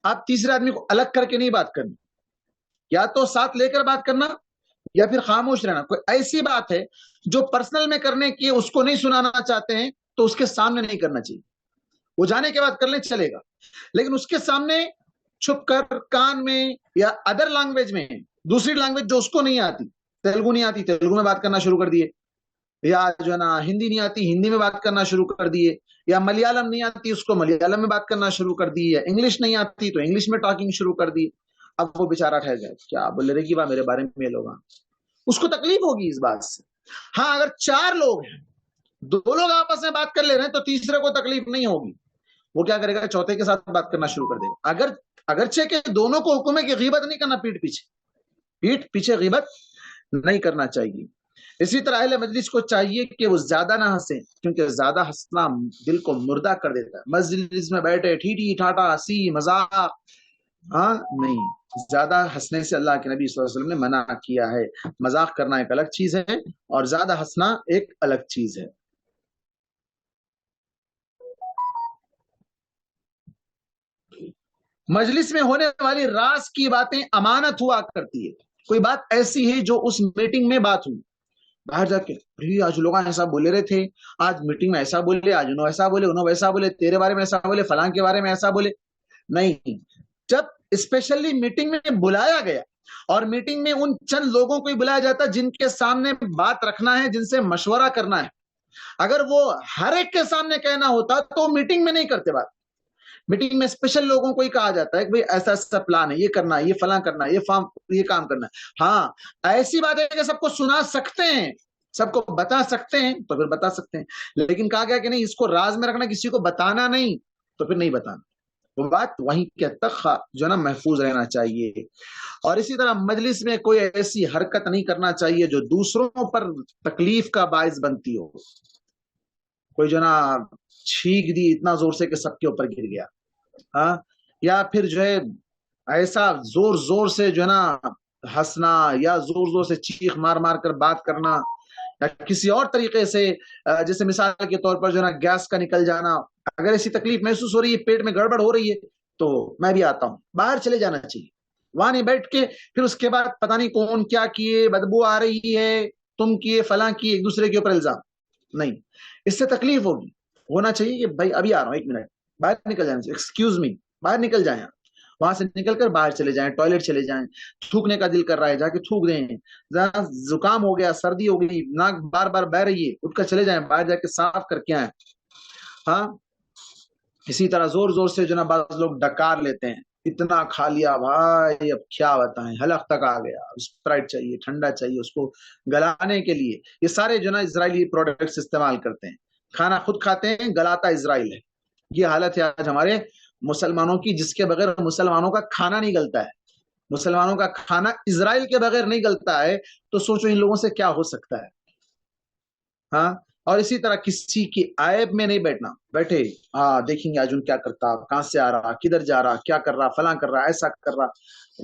آپ تیسرے آدمی کو الگ کر کے نہیں بات کرنی، یا تو ساتھ لے کر بات کرنا یا پھر خاموش رہنا. کوئی ایسی بات ہے جو پرسنل میں کرنے کی اس کو نہیں سنانا چاہتے ہیں تو اس کے سامنے نہیں کرنا چاہیے. وہ جانے کے بعد کر لیں چلے گا، لیکن اس کے سامنے چھپ کر کان میں یا ادر لینگویج میں، دوسری لینگویج جو اس کو نہیں آتی، تیلگو نہیں آتی تیلگو میں بات کرنا شروع کر دیے، یا جو ہے نا ہندی نہیں آتی ہندی میں بات کرنا شروع کر دیے، یا ملیالم نہیں آتی اس کو ملیالم میں بات کرنا شروع کر دی، یا انگلش نہیں آتی تو انگلش میں ٹاکنگ شروع کر دی. اب وہ بیچارہ ٹھہر جائے، کیا بول رہے کی بات میرے بارے میں لوگ، اس کو تکلیف ہوگی اس بات سے. ہاں اگر 4 لوگ ہیں، 2 لوگ آپس میں بات کر لے رہے ہیں تو تیسرے کو تکلیف نہیں ہوگی، وہ کیا کرے گا چوتھے کے ساتھ بات کرنا شروع کر دے گا. اگرچہ کہ دونوں کو حکم ہے کہ غیبت نہیں کرنا، پیٹ پیچھے غیبت نہیں کرنا چاہیے. اسی طرح اہل مجلس کو چاہیے کہ وہ زیادہ نہ ہنسیں، کیونکہ زیادہ ہنسنا دل کو مردہ کر دیتا ہے. مجلس میں بیٹھے ٹھیٹھی ٹھاٹا ہنسی مذاق، ہاں نہیں، زیادہ ہنسنے سے اللہ کے نبی صلی اللہ علیہ وسلم نے منع کیا ہے. مذاق کرنا ایک الگ چیز ہے اور زیادہ ہنسنا ایک الگ چیز ہے. مجلس میں ہونے والی راز کی باتیں امانت ہوا کرتی ہے. کوئی بات ایسی ہے جو اس میٹنگ میں بات ہوئی، باہر جا کے آج لوگ ایسا بولے رہے تھے، آج میٹنگ میں ایسا بولے، آج انہوں ایسا بولے، انہوں ویسا بولے، تیرے بارے میں ایسا بولے، فلاں کے بارے میں ایسا بولے. نہیں، جب اسپیشلی میٹنگ میں بلایا گیا، اور میٹنگ میں ان چند لوگوں کو ہی بلایا جاتا جن کے سامنے بات رکھنا ہے، جن سے مشورہ کرنا ہے. اگر وہ ہر ایک کے سامنے کہنا ہوتا تو میٹنگ میں نہیں کرتے بات. میٹنگ میں اسپیشل لوگوں کو ہی کہا جاتا ہے کہ ایسا ایسا پلان ہے، یہ کرنا ہے، یہ فلاں کرنا ہے، یہ کام کرنا ہے. ہاں ایسی بات ہے کہ سب کو سنا سکتے ہیں، سب کو بتا سکتے ہیں تو پھر بتا سکتے ہیں، لیکن کہا گیا کہ نہیں اس کو راز میں رکھنا، کسی کو بتانا نہیں، تو پھر نہیں بتانا. وہ بات وہیں کے تک جو نا محفوظ رہنا چاہیے. اور اسی طرح مجلس میں کوئی ایسی حرکت نہیں کرنا چاہیے جو دوسروں پر تکلیف کا باعث بنتی ہو. کوئی جو نا چھینک دی اتنا زور سے کہ سب کے اوپر گر گیا، ہاں، یا پھر جو ہے ایسا زور زور سے جو ہے نا ہنسنا، یا زور زور سے چیخ مار مار کر بات کرنا، یا کسی اور طریقے سے جیسے مثال کے طور پر جو ہے نا گیس کا نکل جانا. اگر ایسی تکلیف محسوس ہو رہی ہے، پیٹ میں گڑبڑ ہو رہی ہے تو میں بھی آتا ہوں، باہر چلے جانا چاہیے. وہاں نہیں بیٹھ کے پھر اس کے بعد پتہ نہیں کون کیا کیے، بدبو آ رہی ہے، تم کیے فلاں کیے، ایک دوسرے کے اوپر الزام نہیں. اس سے تکلیف ہوگی. ہونا چاہیے کہ بھائی ابھی آ رہا ہوں، 1 منٹ، باہر نکل جانا چاہیے، ایکسکیوز می، باہر نکل جائیں. وہاں سے نکل کر باہر چلے جائیں، ٹوائلٹ چلے جائیں، تھوکنے کا دل کر رہا ہے جا کے تھوک دیں، زکام ہو گیا، سردی ہو گئی، ناک بار بار بہ رہی ہے، اٹھ کر چلے جائیں، باہر جا کے صاف کر کے آئیں. ہاں اسی طرح زور زور سے جو نا بعض لوگ ڈکار لیتے ہیں، اتنا کھا لیا بھائی اب کیا بتائیں، حلق تک آ گیا، اسپرائٹ چاہیے، ٹھنڈا چاہیے اس کو گلانے کے لیے. یہ سارے جو نا اسرائیلی پروڈکٹس استعمال کرتے ہیں، کھانا خود کھاتے ہیں، گلاتا اسرائیل ہے. یہ حالت ہے آج ہمارے مسلمانوں کی، جس کے بغیر مسلمانوں کا کھانا نہیں گلتا ہے. مسلمانوں کا کھانا اسرائیل کے بغیر نہیں گلتا ہے، تو سوچو ان لوگوں سے کیا ہو سکتا ہے. ہاں اور اسی طرح کسی کی عیب میں نہیں بیٹھنا. بیٹھے دیکھیں گے آج کیا کرتا، کہاں سے آ رہا، کدھر جا رہا، کیا کر رہا، فلاں کر رہا، ایسا کر رہا.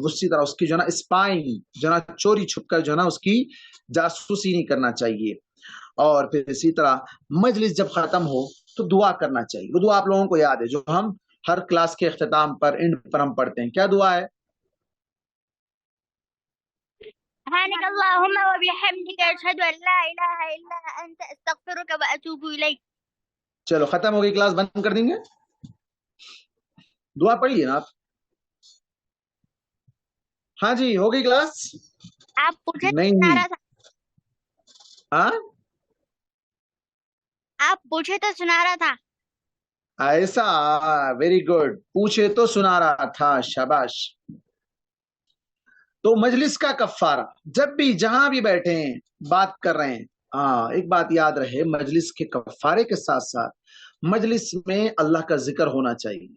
اسی طرح اس کی جو نا اسپائنگ جو نا چوری چھپ کر جو نا اس کی جاسوسی نہیں کرنا چاہیے. اور پھر اسی طرح مجلس جب ختم ہو تو دعا کرنا چاہیے. وہ دعا آپ لوگوں کو یاد ہے جو ہم ہر کلاس کے اختتام پر اینڈ پر ہم پڑھتے ہیں. کیا دعا ہے؟ سبحانك اللهم وبحمدك أشهد أن لا إله إلا أنت أستغفرك وأتوب إليك. چلو ختم ہو گئی کلاس، بند کر دیں گے. دعا پڑھ لیے نا آپ؟ ہاں جی ہو گئی کلاس. آپ پوچھے نہیں سنا رہا تھا، ہاں آپ پوچھے تو سنا رہا تھا. ایسا، ویری گڈ، پوچھے تو سنا رہا تھا، شاباش. تو مجلس کا کفارہ، جب بھی جہاں بھی بیٹھے ہیں بات کر رہے ہیں، ایک بات یاد رہے، مجلس کے کفارے کے ساتھ ساتھ مجلس میں اللہ کا ذکر ہونا چاہیے،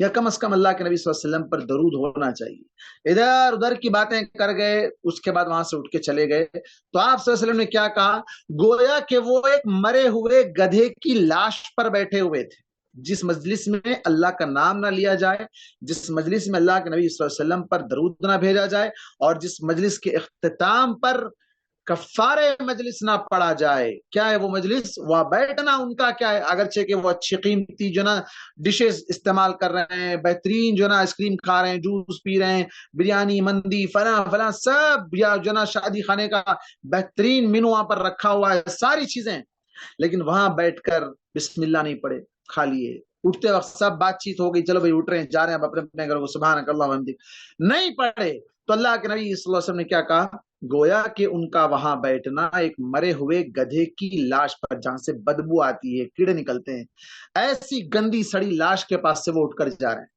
یا کم از کم اللہ کے نبی صلی اللہ علیہ وسلم پر درود ہونا چاہیے. ادھر ادھر کی باتیں کر گئے، اس کے بعد وہاں سے اٹھ کے چلے گئے تو آپ صلی اللہ علیہ وسلم نے کیا کہا؟ گویا کہ وہ ایک مرے ہوئے گدھے کی لاش پر بیٹھے ہوئے تھے. جس مجلس میں اللہ کا نام نہ لیا جائے، جس مجلس میں اللہ کے نبی صلی اللہ علیہ وسلم پر درود نہ بھیجا جائے، اور جس مجلس کے اختتام پر کفارے مجلس نہ پڑھا جائے. کیا ہے وہ مجلس؟ وہاں بیٹھنا ان کا کیا ہے، اگرچہ کہ وہ اچھی قیمتی جو نا ڈشز استعمال کر رہے ہیں، بہترین جو نا آئس کریم کھا رہے ہیں، جوس پی رہے ہیں، بریانی مندی فلاں فلاں سب، یا جو نا شادی خانے کا بہترین مینو وہاں پر رکھا ہوا ہے، ساری چیزیں، لیکن وہاں بیٹھ کر بسم اللہ نہیں پڑھے، کھا لیے، اٹھتے وقت سب بات چیت ہو گئی، چلو بھائی اٹھ رہے ہیں، جا رہے ہیں اپنے اپنے گھر کو، سبحانک اللہ وحمدک، نہیں پڑھے، تو اللہ کے نبی صلی اللہ علیہ وسلم نے کیا کہا؟ گویا کہ ان کا وہاں بیٹھنا ایک مرے ہوئے گدھے کی لاش پر، جہاں سے بدبو آتی ہے، کیڑے نکلتے ہیں، ایسی گندی سڑی لاش کے پاس سے وہ اٹھ کر جا رہے ہیں.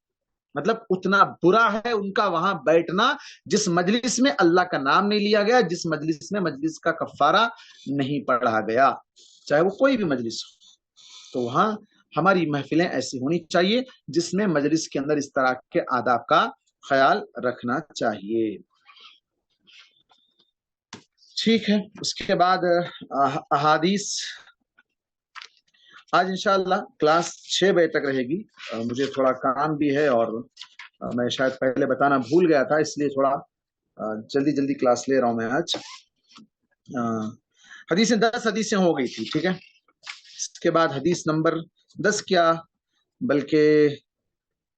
مطلب اتنا برا ہے ان کا وہاں بیٹھنا جس مجلس میں اللہ کا نام نہیں لیا گیا، جس مجلس میں مجلس کا کفارہ نہیں پڑھا گیا، چاہے وہ کوئی بھی مجلس ہو. تو وہاں ہماری محفلیں ایسی ہونی چاہیے جس میں مجلس کے اندر اس طرح کے آداب کا خیال رکھنا چاہیے. ٹھیک ہے، اس کے بعد احادیث. آج انشاءاللہ کلاس 6 بجے تک رہے گی. مجھے تھوڑا کام بھی ہے اور میں شاید پہلے بتانا بھول گیا تھا، اس لیے تھوڑا جلدی جلدی کلاس لے رہا ہوں میں آج. حدیثیں 10 حدیثیں ہو گئی تھی، ٹھیک ہے. اس کے بعد حدیث نمبر 10 کیا بلکہ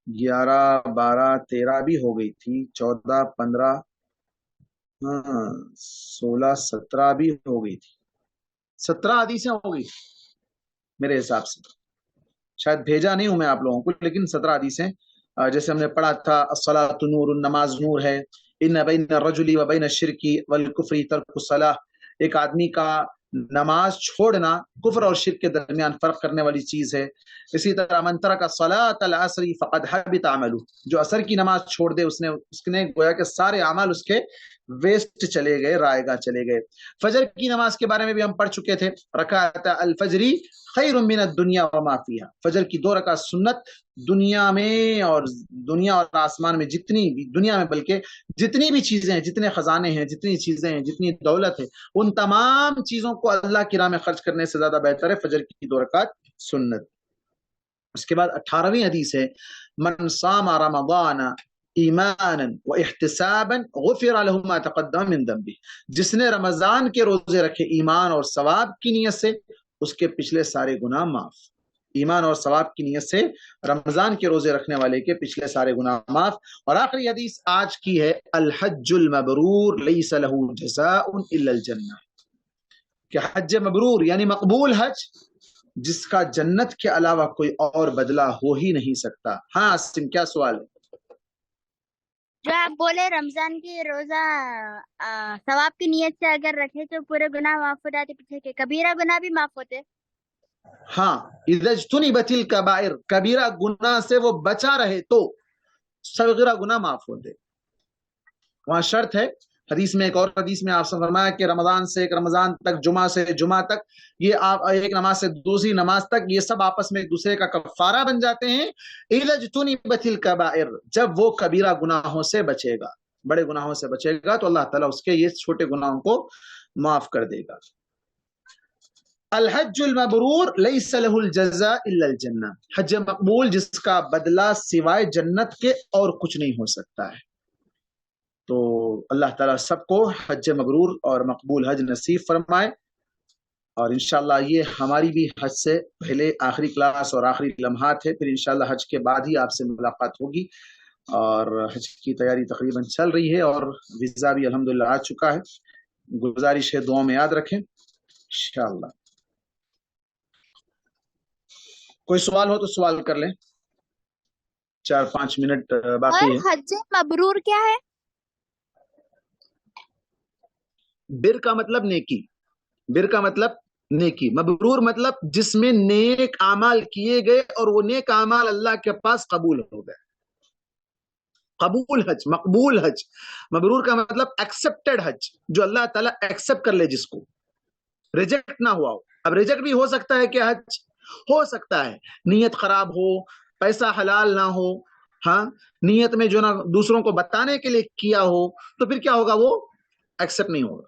11 12 13 بھی ہو گئی تھی، 14 15 16 17 بھی ہو گئی تھی، 17 حدیثیں ہو گئی تھی میرے حساب سے. شاید بھیجا نہیں ہوں میں آپ لوگوں کو، لیکن 17 حدیثیں. جیسے ہم نے پڑھا تھا الصلاۃ نور، نماز نور ہے، ان بین الرجل و بین الشرک والکفر ترک الصلاۃ، ایک آدمی کا نماز چھوڑنا کفر اور شرک کے درمیان فرق کرنے والی چیز ہے. اسی طرح من ترک صلاۃ العصر فقد حبط عمله، جو عصر کی نماز چھوڑ دے اس نے گویا کہ سارے اعمال اس کے ویسٹ چلے گئے، رائے گاہ چلے گئے. فجر کی نماز کے بارے میں بھی ہم پڑھ چکے تھے، رکعت الفجر خیر من الدنیا وما فیہا، فجر کی 2 رکعت سنت دنیا اور آسمان میں دنیا میں بلکہ جتنی بھی چیزیں ہیں، جتنے خزانے ہیں، جتنی چیزیں ہیں، جتنی دولت ہے، ان تمام چیزوں کو اللہ کی راہ میں خرچ کرنے سے زیادہ بہتر ہے فجر کی 2 رکعت سنت. اس کے بعد 18ویں حدیث ہے من صام رمضان ایمانا و احتسابا غفر له ما تقدم من ذنبه، جس نے رمضان کے روزے رکھے ایمان اور ثواب کی نیت سے، اس کے پچھلے سارے گناہ معاف. ایمان اور ثواب کی نیت سے رمضان کے روزے رکھنے والے کے پچھلے سارے گناہ معاف. اور آخری حدیث آج کی ہے الحج المبرور لیس له جزاء الا الجنہ، کہ حج مبرور یعنی مقبول حج جس کا جنت کے علاوہ کوئی اور بدلہ ہو ہی نہیں سکتا. ہاں عاصم کیا سوال ہے؟ جو آپ بولے رمضان کی روزہ ثواب کی نیت سے اگر رکھے تو پورے گناہ معاف ہو جاتے، پیچھے کے کبیرہ گناہ بھی معاف ہوتے. ہاں اذا اجتنبت الکبائر، کبیرہ گناہ سے وہ بچا رہے تو صغیرہ گناہ معاف ہوتے. وہاں شرط ہے. حدیث میں ایک اور حدیث میں آپ سے فرمایا کہ رمضان سے ایک رمضان تک، جمعہ سے جمعہ تک، یہ آپ ایک نماز سے دوسری نماز تک، یہ سب آپس میں ایک دوسرے کا کفارہ بن جاتے ہیں. اذا اجتنبت الکبائر، جب وہ کبیرہ گناہوں سے بچے گا، بڑے گناہوں سے بچے گا تو اللہ تعالیٰ اس کے یہ چھوٹے گناہوں کو معاف کر دے گا. الحج المبرور لیس له الجزاء الا الجنہ، حج مقبول جس کا بدلہ سوائے جنت کے اور کچھ نہیں ہو سکتا ہے. تو اللہ تعالیٰ سب کو حج مبرور اور مقبول حج نصیب فرمائے. اور انشاءاللہ یہ ہماری بھی حج سے پہلے آخری کلاس اور آخری لمحات ہے، پھر انشاءاللہ حج کے بعد ہی آپ سے ملاقات ہوگی. اور حج کی تیاری تقریباً چل رہی ہے اور ویزا بھی الحمدللہ آ چکا ہے. گزارش ہے دعاؤں میں یاد رکھیں انشاءاللہ. کوئی سوال ہو تو سوال کر لیں، 4-5 منٹ باقی ہے. حج مبرور کیا ہے؟ بر کا مطلب نیکی، بر کا مطلب نیکی، مبرور مطلب جس میں نیک اعمال کیے گئے اور وہ نیک اعمال اللہ کے پاس قبول ہو گئے. قبول حج، مقبول حج. مبرور کا مطلب ایکسپٹڈ حج، جو اللہ تعالیٰ ایکسپٹ کر لے، جس کو ریجیکٹ نہ ہوا ہو. اب ریجیکٹ بھی ہو سکتا ہے کہ حج ہو سکتا ہے نیت خراب ہو، پیسہ حلال نہ ہو، ہاں نیت میں جو نا دوسروں کو بتانے کے لیے کیا ہو، تو پھر کیا ہوگا؟ وہ ایکسپٹ نہیں ہوگا.